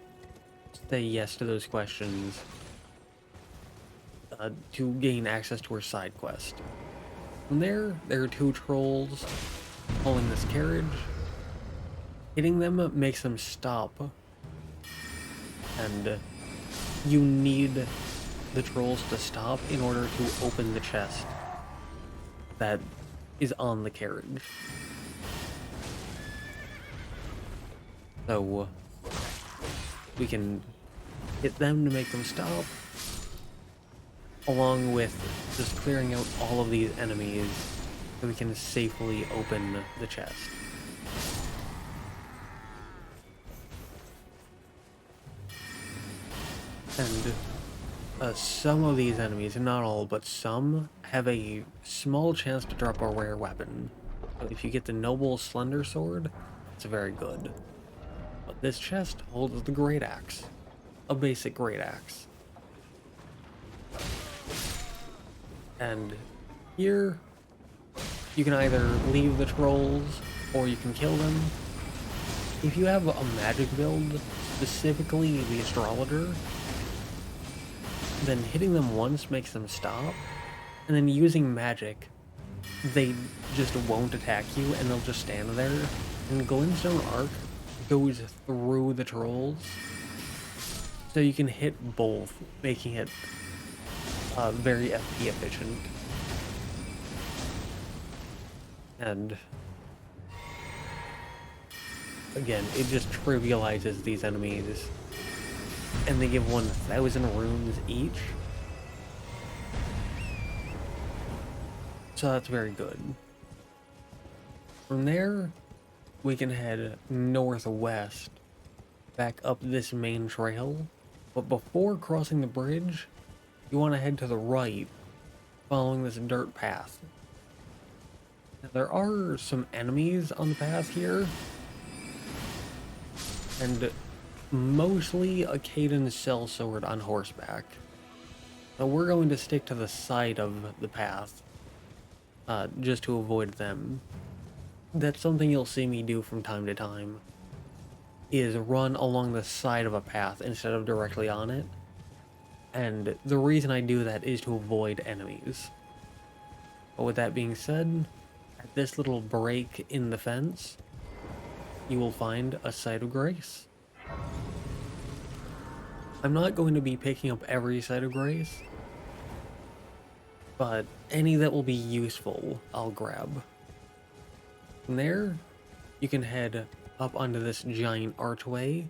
say yes to those questions to gain access to her side quest. From there are two trolls pulling this carriage. Hitting them makes them stop, and you need the trolls to stop in order to open the chest that is on the carriage. So we can hit them to make them stop, along with just clearing out all of these enemies so we can safely open the chest. And some of these enemies, not all, but some, have a small chance to drop a rare weapon. So if you get the Noble Slender Sword, it's very good. But this chest holds the Great Axe, a basic Great Axe. And here, you can either leave the trolls, or you can kill them. If you have a magic build, specifically the Astrologer, then hitting them once makes them stop, and then using magic, they just won't attack you, and they'll just stand there. And Glintstone Arc goes through the trolls, so you can hit both, making it very FP efficient. And again, it just trivializes these enemies. And they give 1,000 runes each. So that's very good. From there, we can head northwest, back up this main trail. But before crossing the bridge, you want to head to the right, following this dirt path. Now, there are some enemies on the path here, and mostly a Caden sellsword on horseback. So we're going to stick to the side of the path, just to avoid them. That's something you'll see me do from time to time, is run along the side of a path instead of directly on it. And the reason I do that is to avoid enemies. But with that being said, at this little break in the fence, you will find a Site of Grace. I'm not going to be picking up every Site of Grace, but any that will be useful, I'll grab. From there, you can head up onto this giant archway,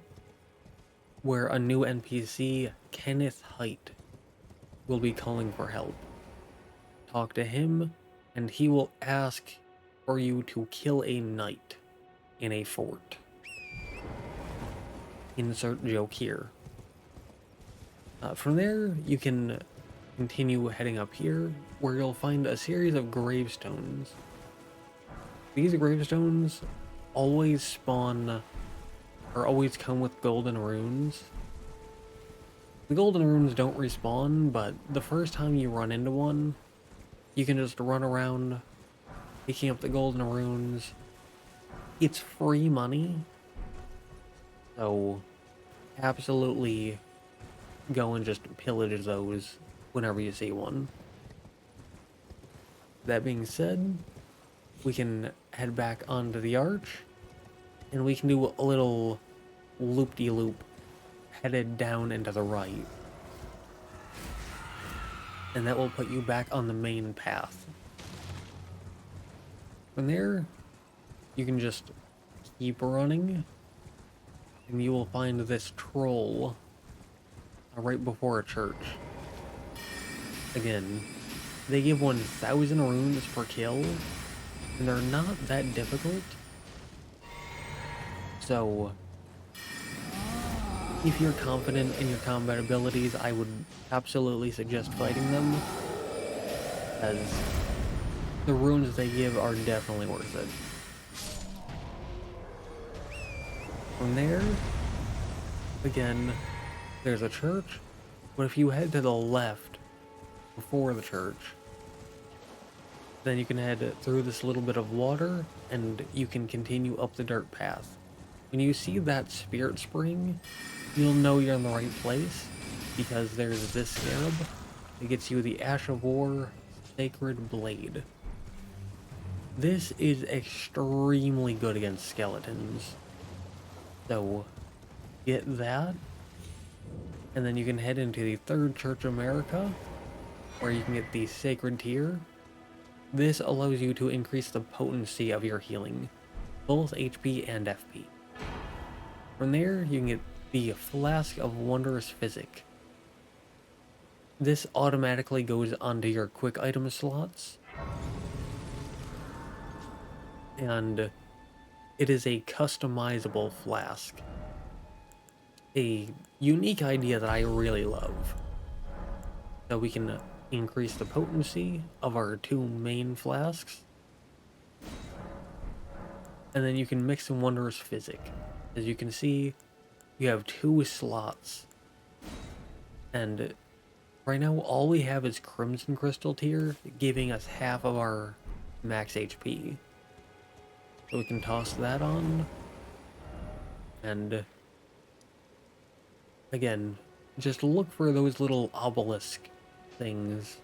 where a new NPC, Kenneth Haight, will be calling for help. Talk to him, and he will ask for you to kill a knight in a fort. Insert joke here. From there, you can continue heading up here, where you'll find a series of gravestones. These gravestones always spawn, or always come with golden runes. The golden runes don't respawn, but the first time you run into one, you can just run around picking up the golden runes. It's free money, so absolutely go and just pillage those whenever you see one. That being said, we can head back onto the arch, and we can do a little loop-de-loop headed down and to the right. And that will put you back on the main path. From there, you can just keep running, and you will find this troll right before a church. Again, They give 1,000 runes per kill, and they're not that difficult. So, if you're confident in your combat abilities, I would absolutely suggest fighting them, as the runes they give are definitely worth it. From there, again, there's a church, but if you head to the left before the church, then you can head through this little bit of water, and you can continue up the dirt path. When you see that spirit spring, you'll know you're in the right place, because there's this scarab that gets you the Ash of War Sacred Blade. This is extremely good against skeletons. So, get that, and then you can head into the Third Church of America, where you can get the Sacred Tear. This allows you to increase the potency of your healing, both HP and FP. From there, you can get the Flask of Wondrous Physic. This automatically goes onto your quick item slots, and it is a customizable flask. A unique idea that I really love. So we can increase the potency of our 2 main flasks, and then you can mix in Wondrous Physic. As you can see, you have 2 slots, and right now all we have is Crimson Crystal Tier, giving us half of our max HP. So we can toss that on, and again, just look for those little obelisk things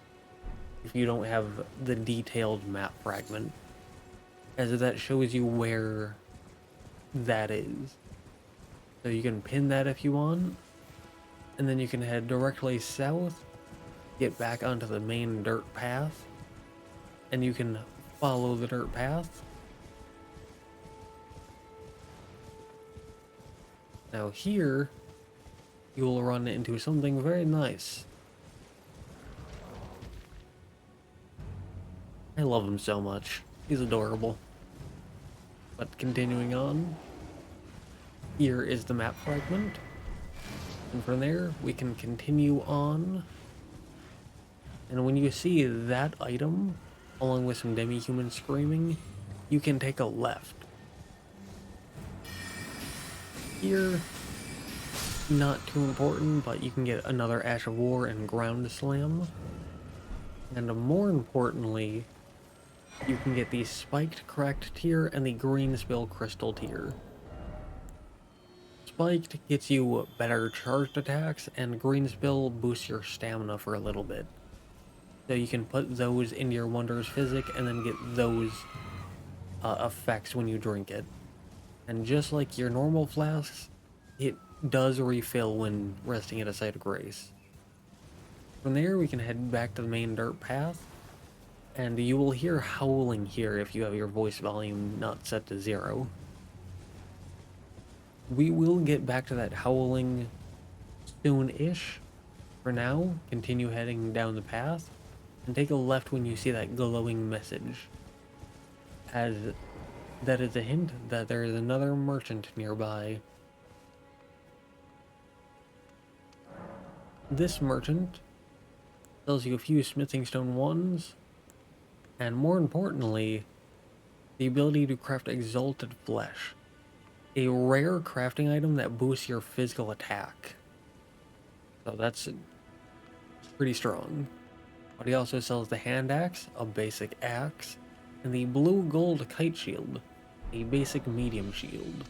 if you don't have the detailed map fragment, as that shows you where that is. So you can pin that if you want, and then you can head directly south, get back onto the main dirt path, and you can follow the dirt path. Now here, you will run into something very nice. I love him so much. He's adorable. But continuing on, here is the map fragment. And from there, we can continue on. And when you see that item, along with some demi-humans screaming, you can take a left. Here, not too important, but you can get another Ash of War and Ground Slam. And more importantly, you can get the Spiked Cracked Tier and the Green Spill Crystal Tier. Spiked gets you better charged attacks, and Green Spill boosts your stamina for a little bit. So you can put those into your Wondrous Physic and then get those effects when you drink it. And just like your normal flasks, it does refill when resting at a site of grace. From there, we can head back to the main dirt path, and you will hear howling here if you have your voice volume not set to 0. We will get back to that howling soon-ish. For now, continue heading down the path, and take a left when you see that glowing message, as that is a hint that there is another merchant nearby. This merchant sells you a few smithing stone 1s, and more importantly, the ability to craft Exalted Flesh, a rare crafting item that boosts your physical attack. So that's pretty strong. But he also sells the hand axe, a basic axe, and the blue gold kite shield, a basic medium shield.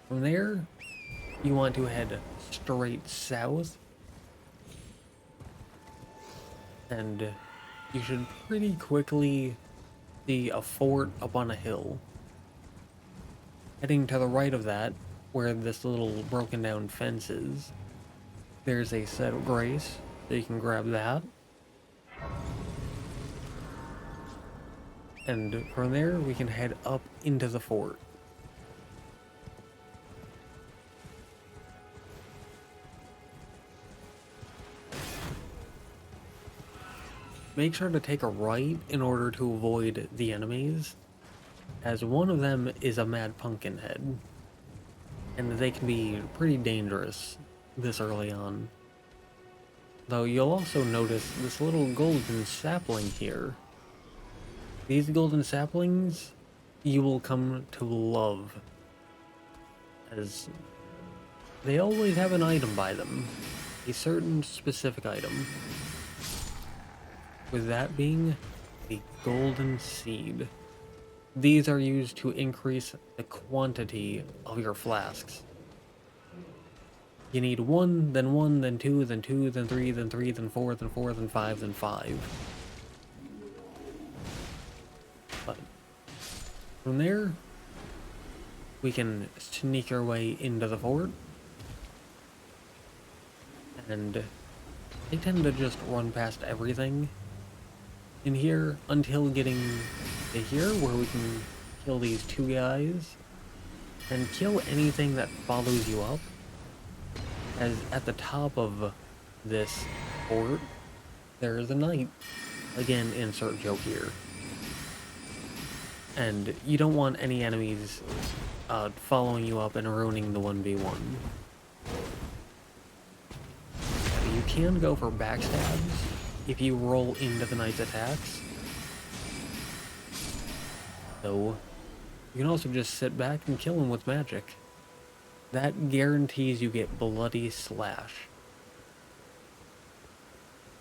From there, you want to head straight south, and you should pretty quickly see a fort up on a hill. Heading to the right of that, where this little broken down fence is, there's a set of grace, so you can grab that. And from there, we can head up into the fort. make sure to take a right in order to avoid the enemies, as one of them is a mad pumpkin head, and they can be pretty dangerous this early on. Though you'll also notice this little golden sapling here. These golden saplings you will come to love, as they always have an item by them, a certain specific item, with that being the golden seed. These are used to increase the quantity of your flasks. You need one, then two, then two, then three, then three, then four, then four, then five, then five. But from there, we can sneak our way into the fort. And I tend to just run past everything in here until getting to here, where we can kill these two guys and kill anything that follows you up. As at the top of this fort, there is a knight. Again, insert joke here. And you don't want any enemies following you up and ruining the 1v1. You can go for backstabs if you roll into the knight's attacks. So, you can also just sit back and kill him with magic. That guarantees you get Bloody Slash.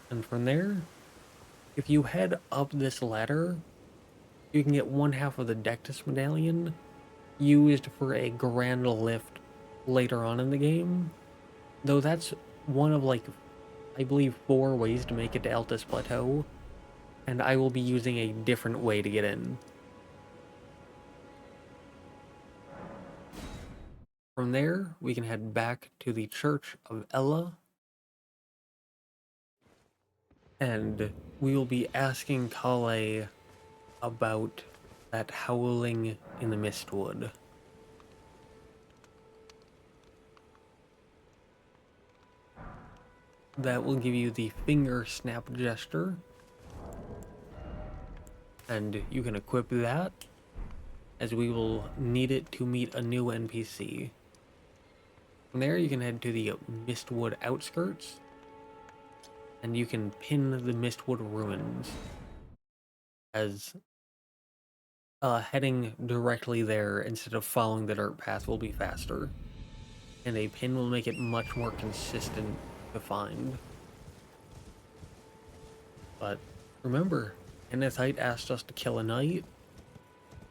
And from there, if you head up this ladder, you can get one half of the Deathtouched medallion, used for a grand lift later on in the game. Though that's one of, like, I believe 4 ways to make it to Altus Plateau, and I will be using a different way to get in. From there, we can head back to the Church of Ella, and we will be asking Kale about that howling in the Mistwood. That will give you the finger snap gesture, and you can equip that, as we will need it to meet a new NPC. From there, you can head to the Mistwood outskirts, and you can pin the Mistwood ruins, as heading directly there instead of following the dirt path will be faster, and a pin will make it much more consistent to find. But remember, Haight asked us to kill a knight.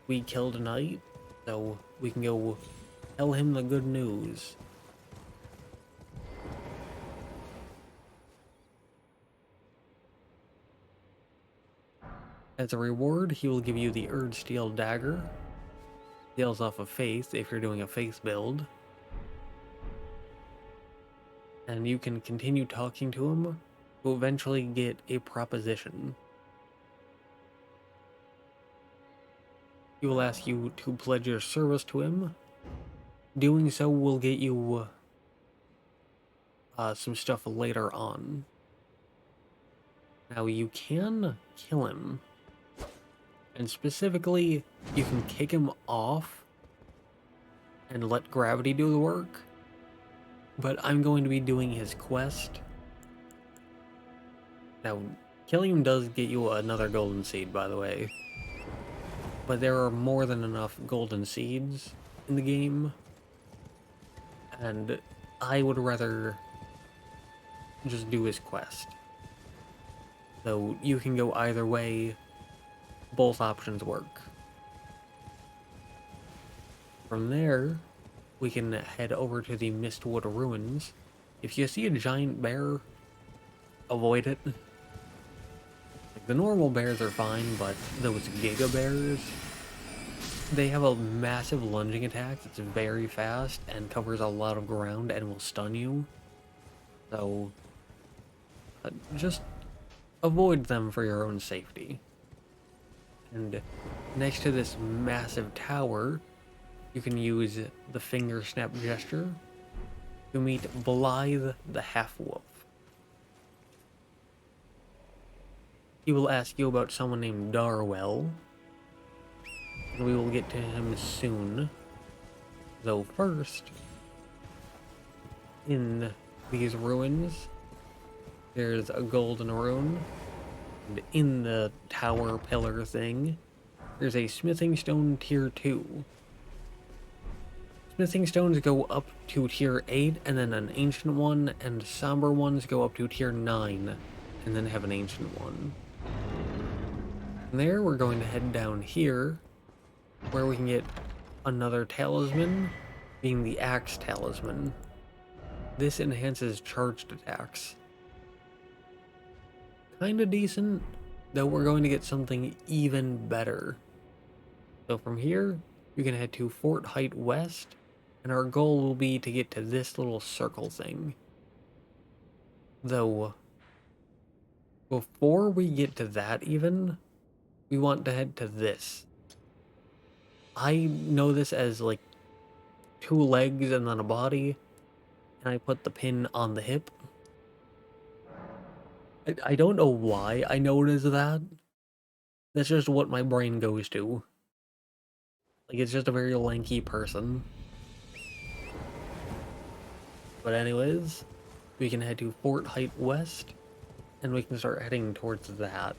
We killed a knight, so we can go tell him the good news. As a reward, he will give you the Urd Steel Dagger. Deals off of Faith if you're doing a Faith build. And you can continue talking to him to eventually get a proposition. He will ask you to pledge your service to him. Doing so will get you some stuff later on. Now, you can kill him. And specifically, you can kick him off and let gravity do the work. But I'm going to be doing his quest. Now, killing him does get you another golden seed, by the way. But there are more than enough golden seeds in the game. And I would rather just do his quest. So you can go either way. Both options work. From there, we can head over to the Mistwood Ruins. If you see a giant bear, avoid it. Like, the normal bears are fine, but those Giga Bears, they have a massive lunging attack that's very fast and covers a lot of ground and will stun you. So, just avoid them for your own safety. And next to this massive tower, you can use the finger snap gesture to meet Blythe the Half-Wolf. he will ask you about someone named Darwell, and we will get to him soon. Though first, in these ruins, there's a golden rune, and in the tower pillar thing, there's a smithing stone tier 2. Smithing stones go up to tier 8, and then an ancient one, and somber ones go up to tier 9, and then have an ancient one. From there, we're going to head down here, where we can get another talisman, being the Axe Talisman. This enhances charged attacks. Kinda decent, though we're going to get something even better. So from here, you can head to Fort Haight West, and our goal will be to get to this little circle thing. Though, before we get to that even, we want to head to this. I know this as like 2 legs and then a body, and I put the pin on the hip. I don't know why I know it as that. That's just what my brain goes to. Like, it's just a very lanky person. But anyways, we can head to Fort Haight West, and we can start heading towards that.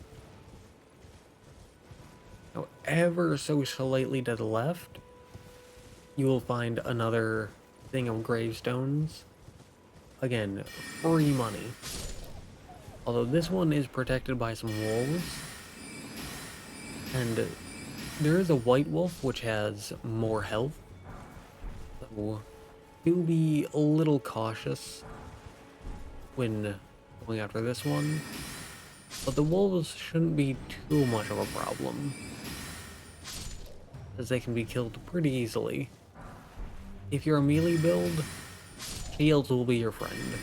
Now, ever so slightly to the left, you will find another thing of gravestones. Again, free money. Although this one is protected by some wolves. And there is a white wolf which has more health. So do be a little cautious when going after this one. But the wolves shouldn't be too much of a problem, as they can be killed pretty easily. If you're a melee build, shields will be your friend,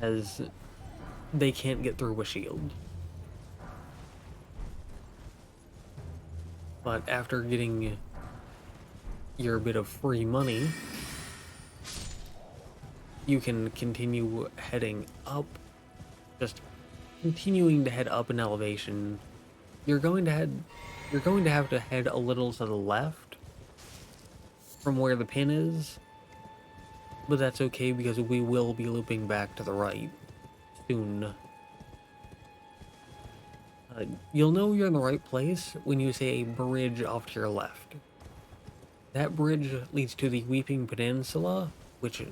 as they can't get through a shield. But after getting your bit of free money, you can continue heading up, just continuing to head up in elevation. You're going to have to head a little to the left from where the pin is, but that's okay because we will be looping back to the right soon. You'll know you're in the right place when you see a bridge off to your left. That bridge leads to the Weeping Peninsula, which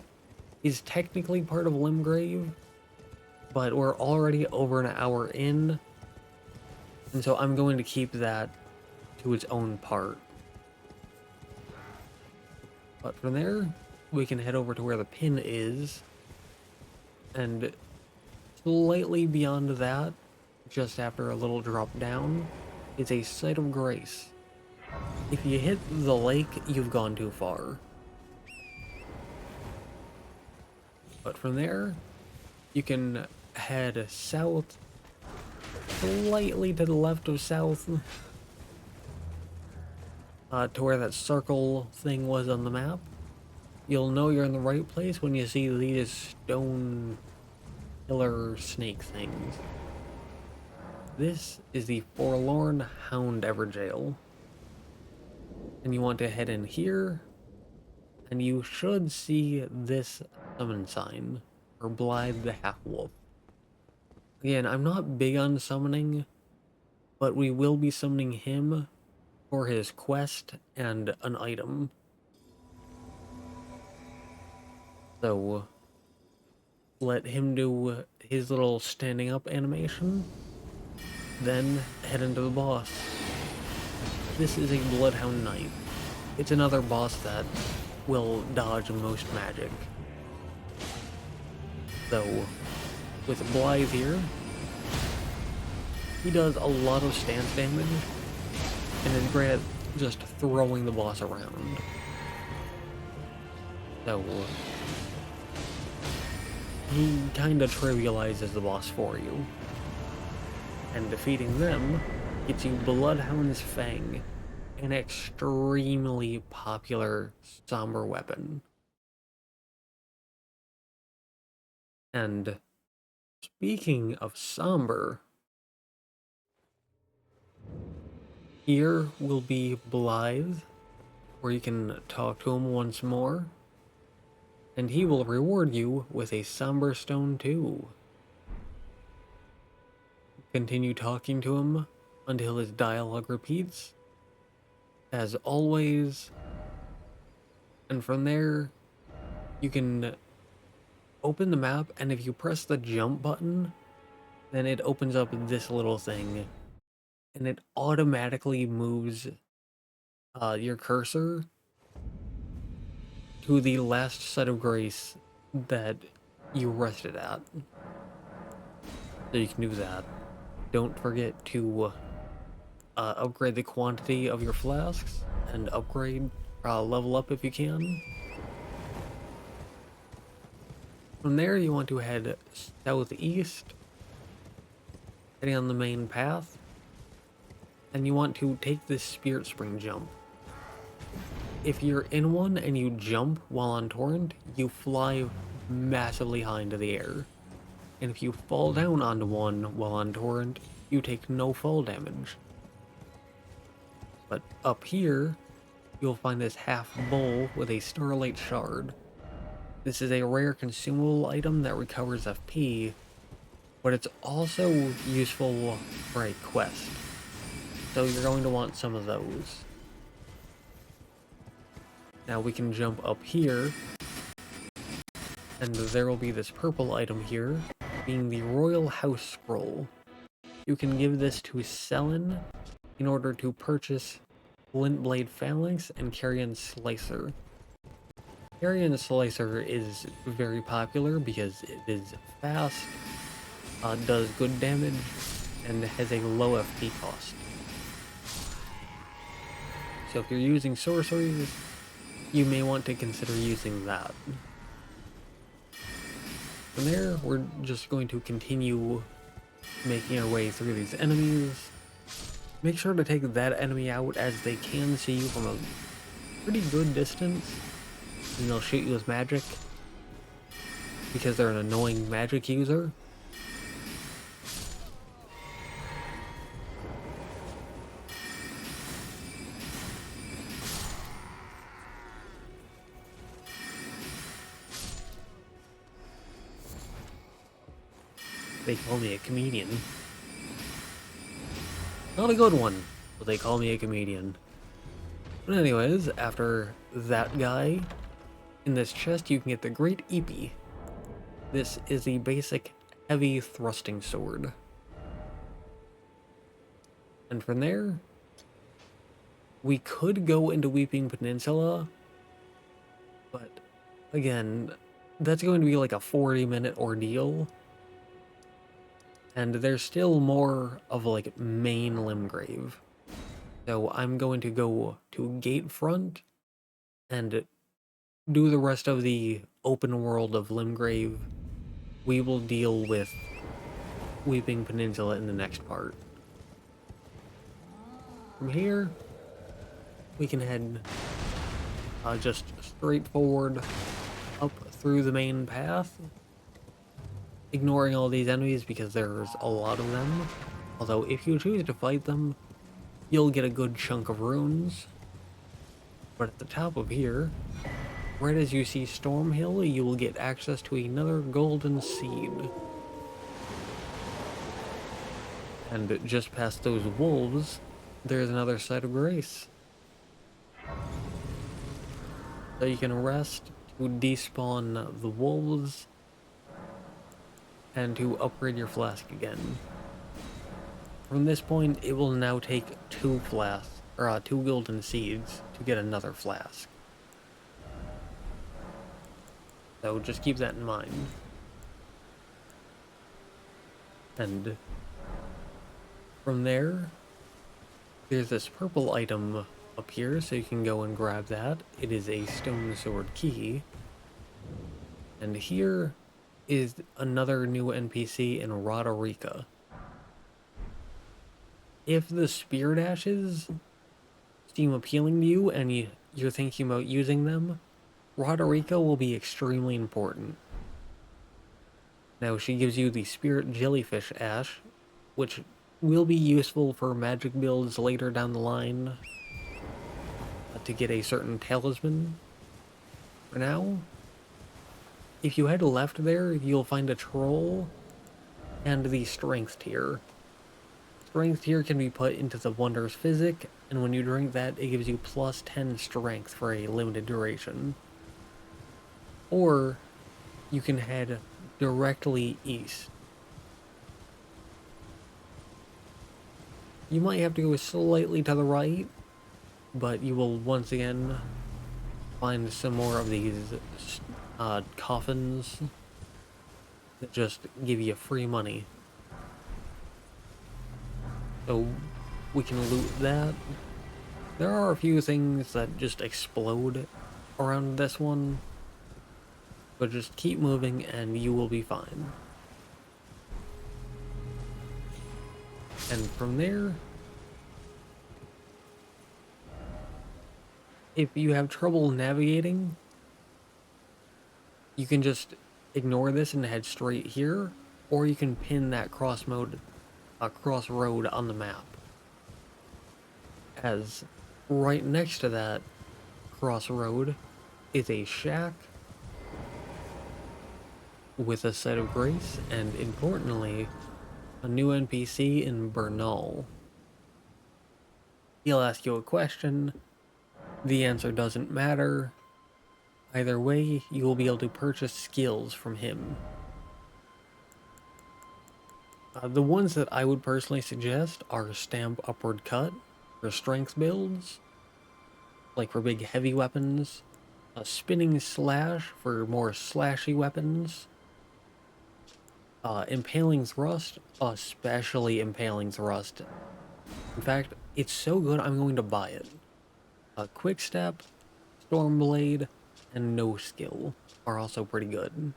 is technically part of Limgrave, but we're already over an hour in, and so I'm going to keep that to its own part. But from there, we can head over to where the pin is, and slightly beyond that, just after a little drop down, is a Site of Grace. If you hit the lake, you've gone too far. But from there, you can head south, slightly to the left of south, to where that circle thing was on the map. You'll know you're in the right place when you see these stone pillar snake things. This is the Forlorn Hound Everjail. And you want to head in here, and you should see this summon sign for Blythe the Half-Wolf. Again, I'm not big on summoning, but we will be summoning him for his quest and an item. So let him do his little standing up animation, then head into the boss. This is a Bloodhound Knight. It's another boss that will dodge most magic. So, with Blythe here, he does a lot of stance damage, and is great at just throwing the boss around. So, he kinda trivializes the boss for you. And defeating them gets you Bloodhound's Fang, an extremely popular somber weapon. And speaking of somber, Here will be Blythe, where you can talk to him once more, and he will reward you with a Somber Stone too. Continue talking to him until his dialogue repeats, as always, and from there, you can open the map, and if you press the jump button, then it opens up this little thing, and it automatically moves your cursor to the last set of grace that you rested at. So you can do that. Don't forget to upgrade the quantity of your flasks and upgrade, level up if you can. From there, you want to head southeast, heading on the main path, and you want to take this Spirit Spring jump. If you're in one and you jump while on Torrent, you fly massively high into the air. And if you fall down onto one while on Torrent, you take no fall damage. But up here, you'll find this half bowl with a Starlight Shard. This is a rare consumable item that recovers FP, but it's also useful for a quest. So you're going to want some of those. Now we can jump up here, and there will be this purple item here, being the Royal House Scroll. You can give this to Selen in order to purchase Glintblade Phalanx and Carrion Slicer. Carrion Slicer is very popular because it is fast, does good damage, and has a low FP cost. So if you're using sorceries, you may want to consider using that. From there, we're just going to continue making our way through these enemies. Make sure to take that enemy out, as they can see you from a pretty good distance, and they'll shoot you with magic because they're an annoying magic user. They call me a comedian. Not a good one, but they call me a comedian. But anyways, after that guy, in this chest you can get the Great Eepee. This is the basic heavy thrusting sword. And from there, we could go into Weeping Peninsula, but again, that's going to be like a 40-minute ordeal. And there's still more of like main Limgrave. So I'm going to go to Gatefront and do the rest of the open world of Limgrave. We will deal with Weeping Peninsula in the next part. From here, we can head just straight forward up through the main path, ignoring all these enemies because there's a lot of them. Although if you choose to fight them, you'll get a good chunk of runes. But at the top of here, right as you see Stormhill, you will get access to another golden seed. And just past those wolves, there's another site of grace. So you can rest to despawn the wolves and to upgrade your flask again. From this point, it will now take 2 flasks, or 2 golden seeds to get another flask. So just keep that in mind. And from there, there's this purple item up here, so you can go and grab that. It is a stone sword key. And here is another new NPC in Roderica. If the Spirit Ashes seem appealing to you and you're thinking about using them, Roderica will be extremely important. Now, she gives you the Spirit Jellyfish Ash, which will be useful for magic builds later down the line to get a certain talisman. For now, if you head left there, you'll find a troll and the strength tier. Strength tier can be put into the Wondrous Physic, and when you drink that, it gives you plus 10 strength for a limited duration. Or, you can head directly east. You might have to go slightly to the right, but you will once again find some more of these coffins that just give you free money. So we can loot that. There are a few things that just explode around this one, but just keep moving and you will be fine. And from there, if you have trouble navigating, you can just ignore this and head straight here, or you can pin that crossroad on the map. As right next to that crossroad is a shack with a site of grace, and importantly, a new NPC in Bernal. He'll ask you a question. The answer doesn't matter. Either way, you will be able to purchase skills from him. The ones that I would personally suggest are Stamp Upward Cut for strength builds, like for big heavy weapons, a Spinning Slash for more slashy weapons, Impaling Thrust, especially Impaling Thrust. In fact, it's so good I'm going to buy it. Quick Step, Stormblade, and No Skill are also pretty good.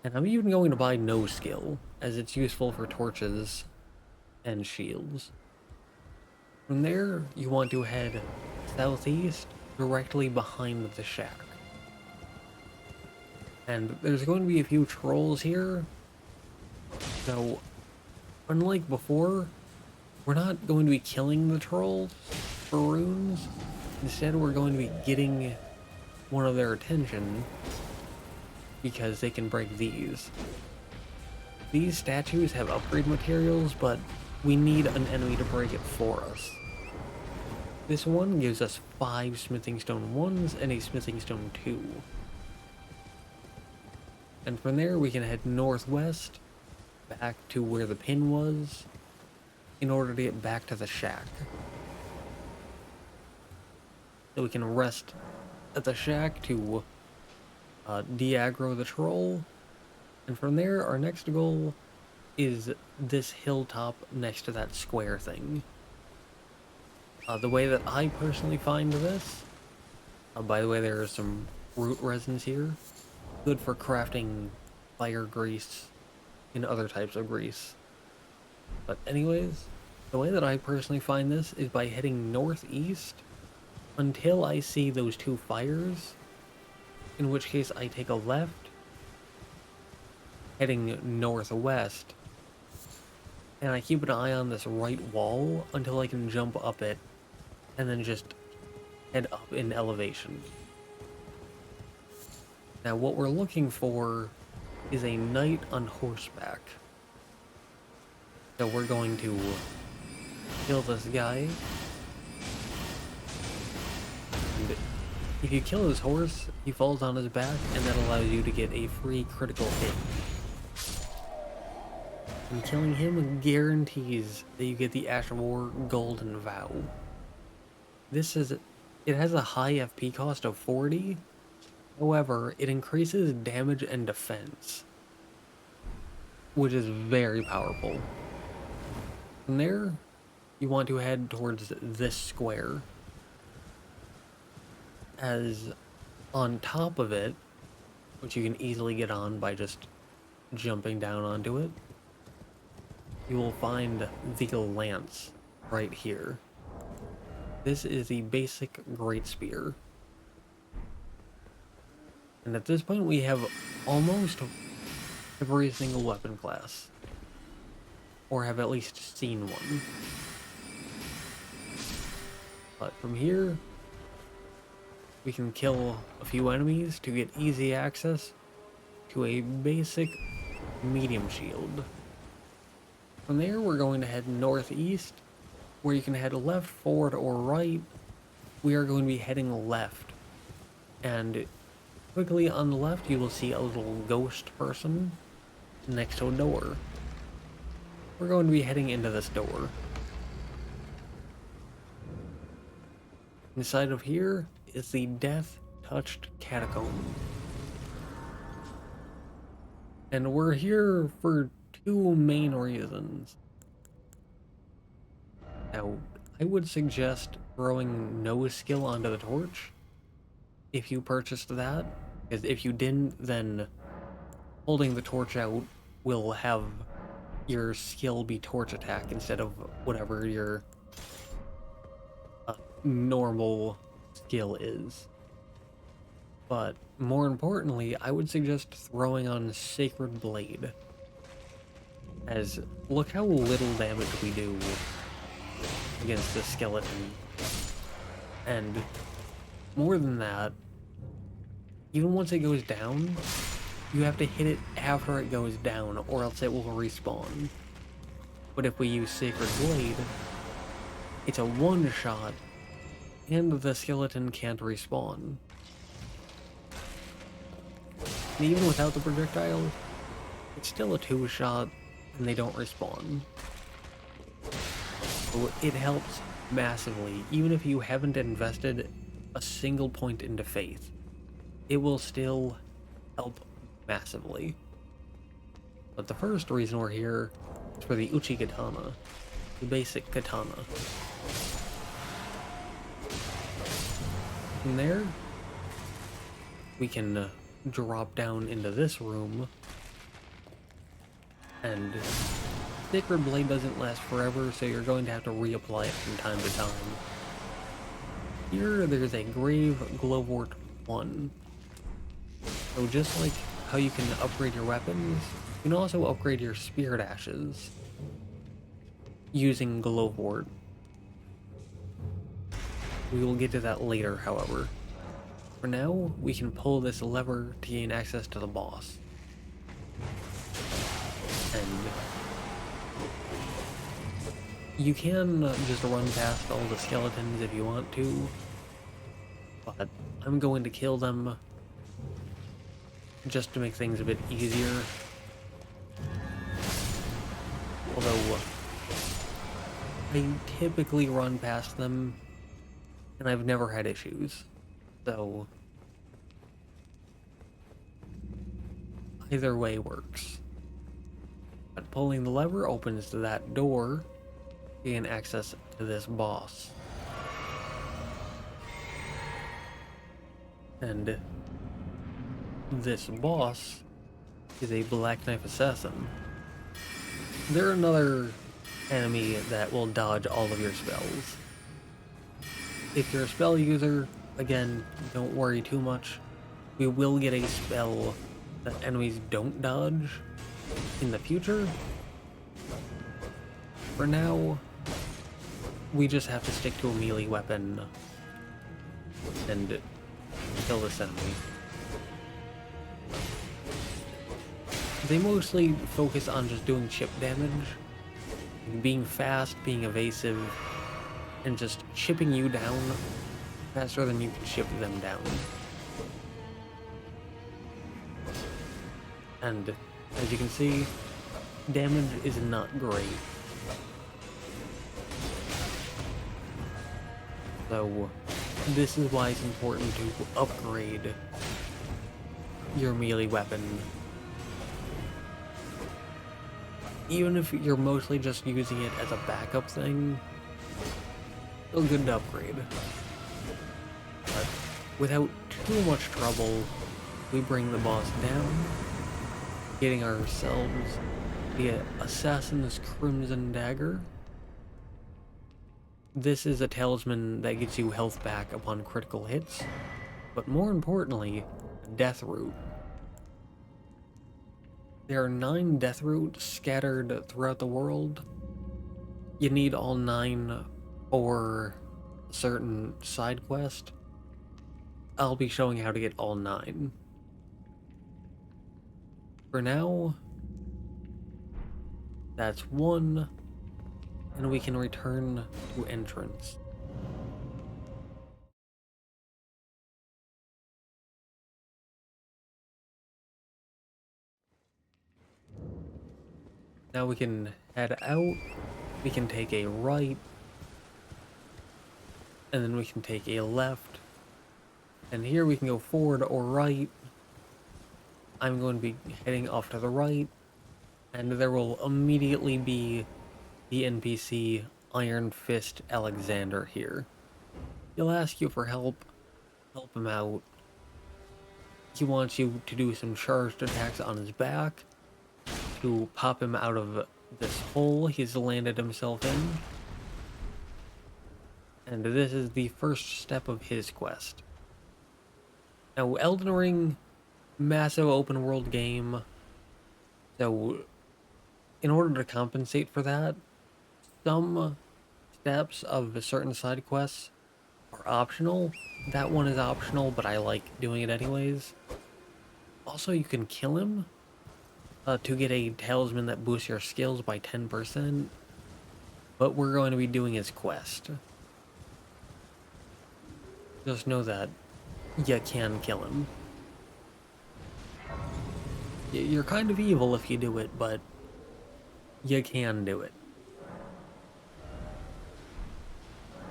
And I'm even going to buy No Skill, as it's useful for torches and shields. From there, you want to head southeast, directly behind the shack. And there's going to be a few trolls here, so unlike before, we're not going to be killing the trolls for runes. Instead, we're going to be getting one of their attention because they can break these. These statues have upgrade materials, but we need an enemy to break it for us. This one gives us 5 Smithing Stone 1s and a Smithing Stone 2. And from there we can head northwest, back to where the pin was, in order to get back to the shack. So we can rest at the shack to de-aggro the troll, and from there our next goal is this hilltop next to that square thing. The way that I personally find this, by the way, there are some root resins here, good for crafting fire grease and other types of grease. But anyways, the way that I personally find this is by heading northeast until I see those 2 fires, in which case I take a left, heading northwest, and I keep an eye on this right wall until I can jump up it, and then just head up in elevation. Now what we're looking for is a knight on horseback. So we're going to kill this guy. And if you kill his horse, he falls on his back, and that allows you to get a free critical hit. And killing him guarantees that you get the Ash of War Golden Vow. It has a high FP cost of 40, however, it increases damage and defense, which is very powerful. From there, you want to head towards this square, as on top of it, which you can easily get on by just jumping down onto it, you will find the lance right here. This is the basic Great Spear. And at this point we have almost every single weapon class. or have at least seen one. But from here, we can kill a few enemies to get easy access to a basic medium shield. From there, we're going to head northeast, where you can head left, forward, or right. We are going to be heading left. And quickly on the left, you will see a little ghost person next to a door. We're going to be heading into this door. Inside of here is the Deathtouched Catacombs. And we're here for two main reasons. Now, I would suggest throwing no skill onto the torch if you purchased that, because if you didn't, then holding the torch out will have your skill be torch attack instead of whatever your normal skill is. But more importantly, I would suggest throwing on Sacred Blade, as look how little damage we do against the skeleton. And more than that, even once it goes down, you have to hit it after it goes down, or else it will respawn. But if we use Sacred Blade, it's a one-shot, and the skeleton can't respawn. And even without the projectile, it's still a two-shot, and they don't respawn. So it helps massively, even if you haven't invested a single point into faith. It will still help massively. But the first reason we're here is for the Uchi Katana, the basic katana. From there, we can drop down into this room, and Sacred Blade doesn't last forever, so you're going to have to reapply it from time to time. Here, there's a Grave Glowwort 1. So just like how you can upgrade your weapons, you can also upgrade your Spirit Ashes using Glowwort. We will get to that later, however. For now, we can pull this lever to gain access to the boss. And you can just run past all the skeletons if you want to, but I'm going to kill them just to make things a bit easier. Although, I typically run past them, and I've never had issues, so either way works. But pulling the lever opens that door to gain access to this boss. And this boss is a Black Knife Assassin. They're another enemy that will dodge all of your spells. If you're a spell user, again, don't worry too much. We will get a spell that enemies don't dodge in the future. For now, we just have to stick to a melee weapon and kill this enemy. They mostly focus on just doing chip damage, being fast, being evasive, and just chipping you down faster than you can chip them down. And as you can see, damage is not great. So this is why it's important to upgrade your melee weapon. Even if you're mostly just using it as a backup thing, still good to upgrade. But without too much trouble, we bring the boss down, getting ourselves the Assassin's Crimson Dagger. This is a talisman that gets you health back upon critical hits, but more importantly, Death Root. There are 9 death roots scattered throughout the world. You need all 9 for a certain side quest. I'll be showing how to get all 9. For now, that's 1, and we can return to entrance. Now we can head out, we can take a right, and then we can take a left, and here we can go forward or right. I'm going to be heading off to the right, and there will immediately be the NPC Iron Fist Alexander here. He'll ask you for help him out. He wants you to do some charged attacks on his back to pop him out of this hole he's landed himself in. And this is the first step of his quest. Now, Elden Ring, massive open world game, so in order to compensate for that, some steps of certain side quests are optional. That one is optional, but I like doing it anyways. Also, you can kill him to get a talisman that boosts your skills by 10%, but we're going to be doing his quest. Just know that you can kill him. You're kind of evil if you do it, but you can do it.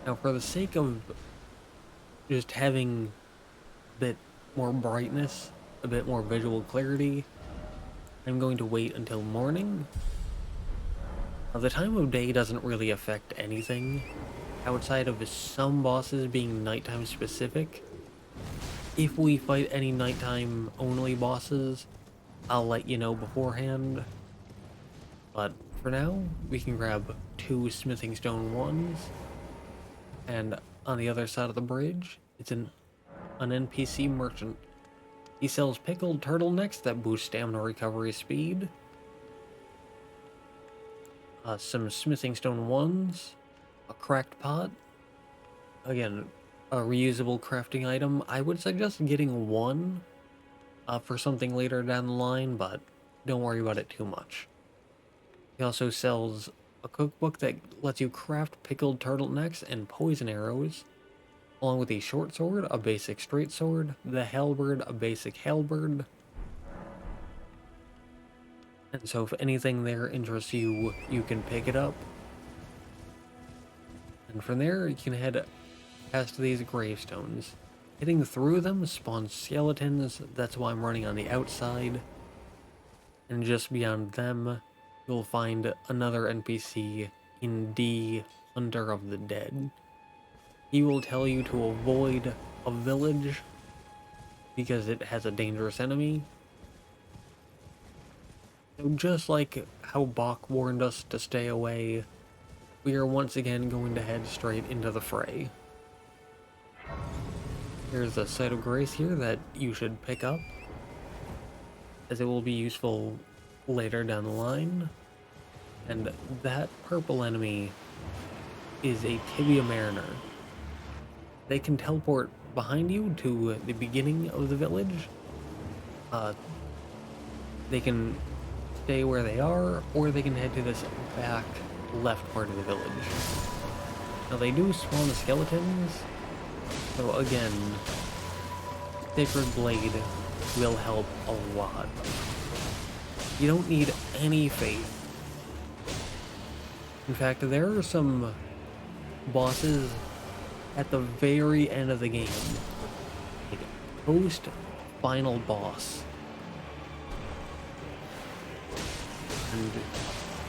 Now, for the sake of just having a bit more brightness, a bit more visual clarity, I'm going to wait until morning. Now, the time of day doesn't really affect anything, outside of some bosses being nighttime specific. If we fight any nighttime only bosses, I'll let you know beforehand. But for now, we can grab 2 smithing stone ones. And on the other side of the bridge, it's an NPC merchant. He sells pickled turtlenecks that boost stamina recovery speed. Some smithing stone ones. A cracked pot. Again, a reusable crafting item. I would suggest getting 1 for something later down the line, but don't worry about it too much. He also sells a cookbook that lets you craft pickled turtlenecks and poison arrows, along with a short sword, a basic straight sword, the halberd, a basic halberd. And so if anything there interests you, you can pick it up. And from there, you can head past these gravestones. Hitting through them spawns skeletons, that's why I'm running on the outside. And just beyond them, you'll find another NPC in D, Hunter of the Dead. He will tell you to avoid a village because it has a dangerous enemy. So just like how Bach warned us to stay away, we are once again going to head straight into the fray. There's a site of grace here that you should pick up, as it will be useful later down the line. And that purple enemy is a Tibia Mariner. They can teleport behind you to the beginning of the village. They can stay where they are, or they can head to this back left part of the village. Now they do spawn the skeletons, so again, Sacred Blade will help a lot. You don't need any faith. In fact, there are some bosses at the very end of the game, like post-final boss. And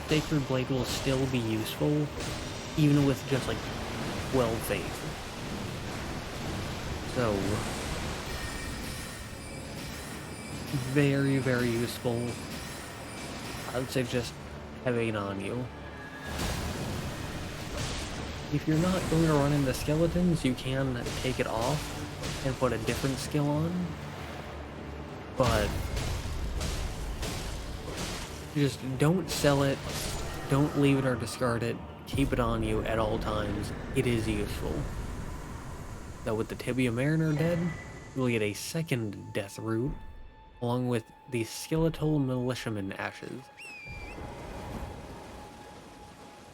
Sacred Blade will still be useful, even with just like 12 faith. So, very, very useful. I would say just having it on you. If you're not going to run into skeletons, you can take it off and put a different skill on. But Just don't sell it, don't leave it or discard it, keep it on you at all times. It is useful. Now with the Tibia Mariner dead, you'll get a second death root, along with the Skeletal Militiaman ashes.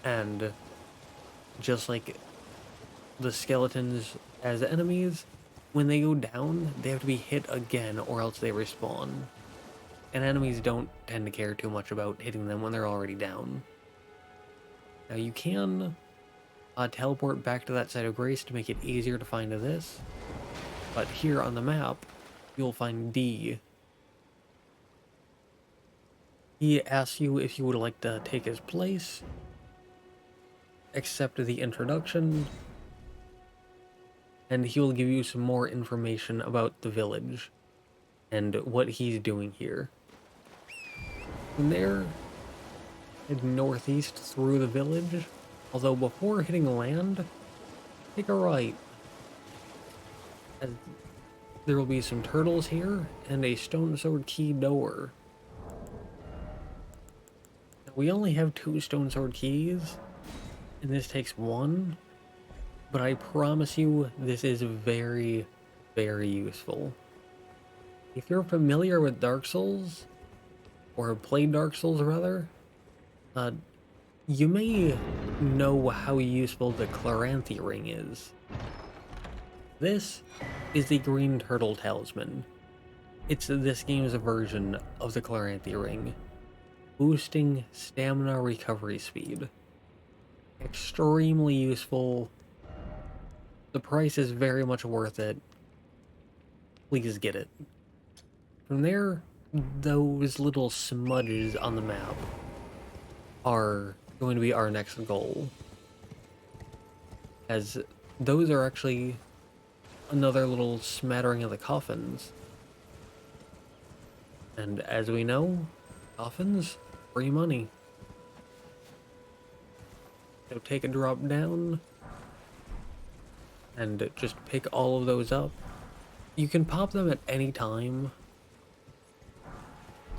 And just like the skeletons as enemies, when they go down, they have to be hit again or else they respawn. And enemies don't tend to care too much about hitting them when they're already down. Now you can teleport back to that site of grace to make it easier to find this, but here on the map, you'll find D. He asks you if you would like to take his place, accept the introduction, and he will give you some more information about the village and what he's doing here. From there, head northeast through the village, although before hitting land, take a right. As there will be some turtles here and a stone sword key door. Now, we only have 2 stone sword keys, and this takes 1, but I promise you this is very, very useful. If you're familiar with Dark Souls, or played Dark Souls rather, you may know how useful the Gurranq ring is. This is the green turtle talisman. It's this game's version of the Gurranq ring, boosting stamina recovery speed. Extremely useful. The price is very much worth it. Please get it. From there, those little smudges on the map are going to be our next goal, as those are actually another little smattering of the coffins. And as we know, coffins, free money. So take a drop down and just pick all of those up. You can pop them at any time.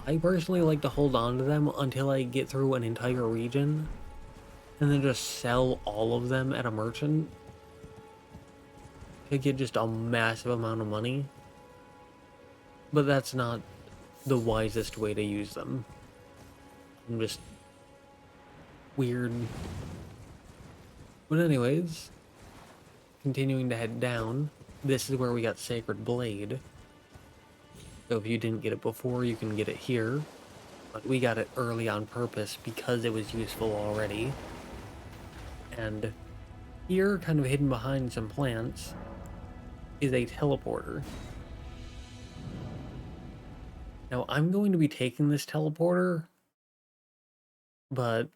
I personally like to hold on to them until I get through an entire region, and then just sell all of them at a merchant to get just a massive amount of money. But that's not the wisest way to use them. I'm just weird. But anyways, continuing to head down, this is where we got Sacred Blade. So if you didn't get it before, you can get it here. But we got it early on purpose because it was useful already. And here, kind of hidden behind some plants, is a teleporter. Now I'm going to be taking this teleporter, but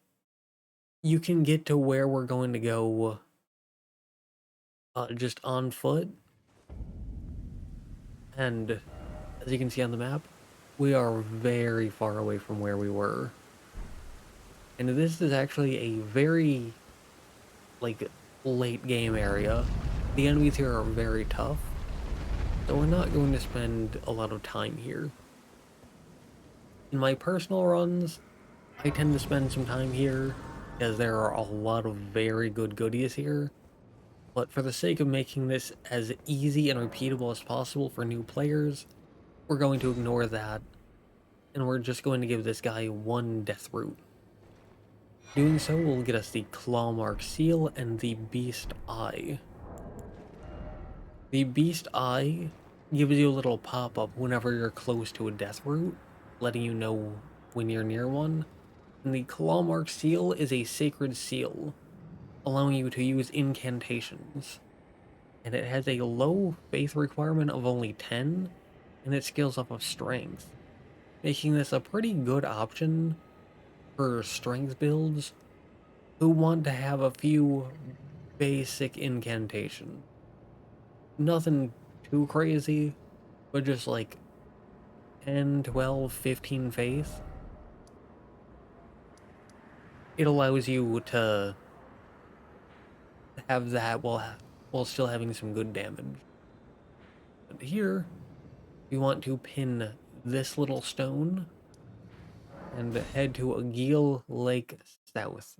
you can get to where we're going to go just on foot. And as you can see on the map, we are very far away from where we were. And this is actually a very, like, late game area. The enemies here are very tough, so we're not going to spend a lot of time here. In my personal runs, I tend to spend some time here, as there are a lot of very good goodies here. But for the sake of making this as easy and repeatable as possible for new players, we're going to ignore that, and we're just going to give this guy 1 death root. Doing so will get us the Clawmark Seal and the Beast Eye. The Beast Eye gives you a little pop-up whenever you're close to a death root, letting you know when you're near one. And the Clawmark Seal is a sacred seal, allowing you to use incantations. And it has a low faith requirement of only 10, and it scales up of strength, making this a pretty good option for strength builds who want to have a few basic incantations. Nothing too crazy, but just like 10, 12, 15 faith. It allows you to have that while still having some good damage. But here, we want to pin this little stone, and head to Agil Lake South.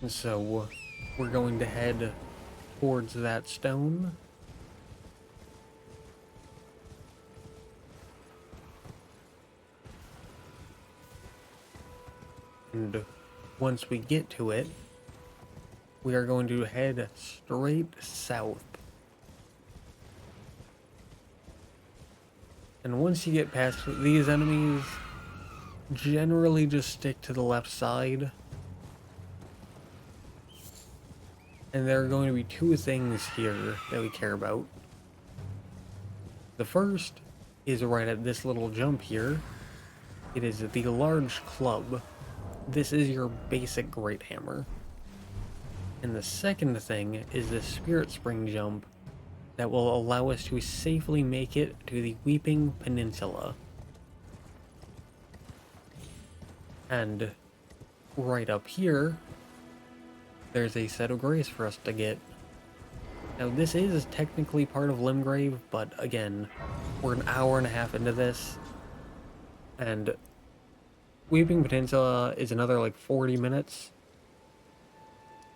And so we're going to head towards that stone. And once we get to it, we are going to head straight south. And once you get past these enemies, generally just stick to the left side. And there are going to be two things here that we care about. The first is right at this little jump here. It is the large club. This is your basic Great Hammer. And the second thing is the Spirit Spring jump that will allow us to safely make it to the Weeping Peninsula. And right up here, there's a set of grace for us to get. Now this is technically part of Limgrave, but again, we're an hour and a half into this, and Weeping Peninsula is another like 40 minutes,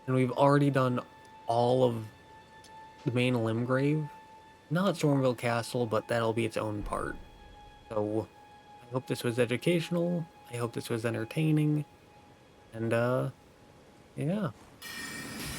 and we've already done all of the main Limgrave. Not Stormhill Castle, but that'll be its own part. So, I hope this was educational, I hope this was entertaining, and yeah.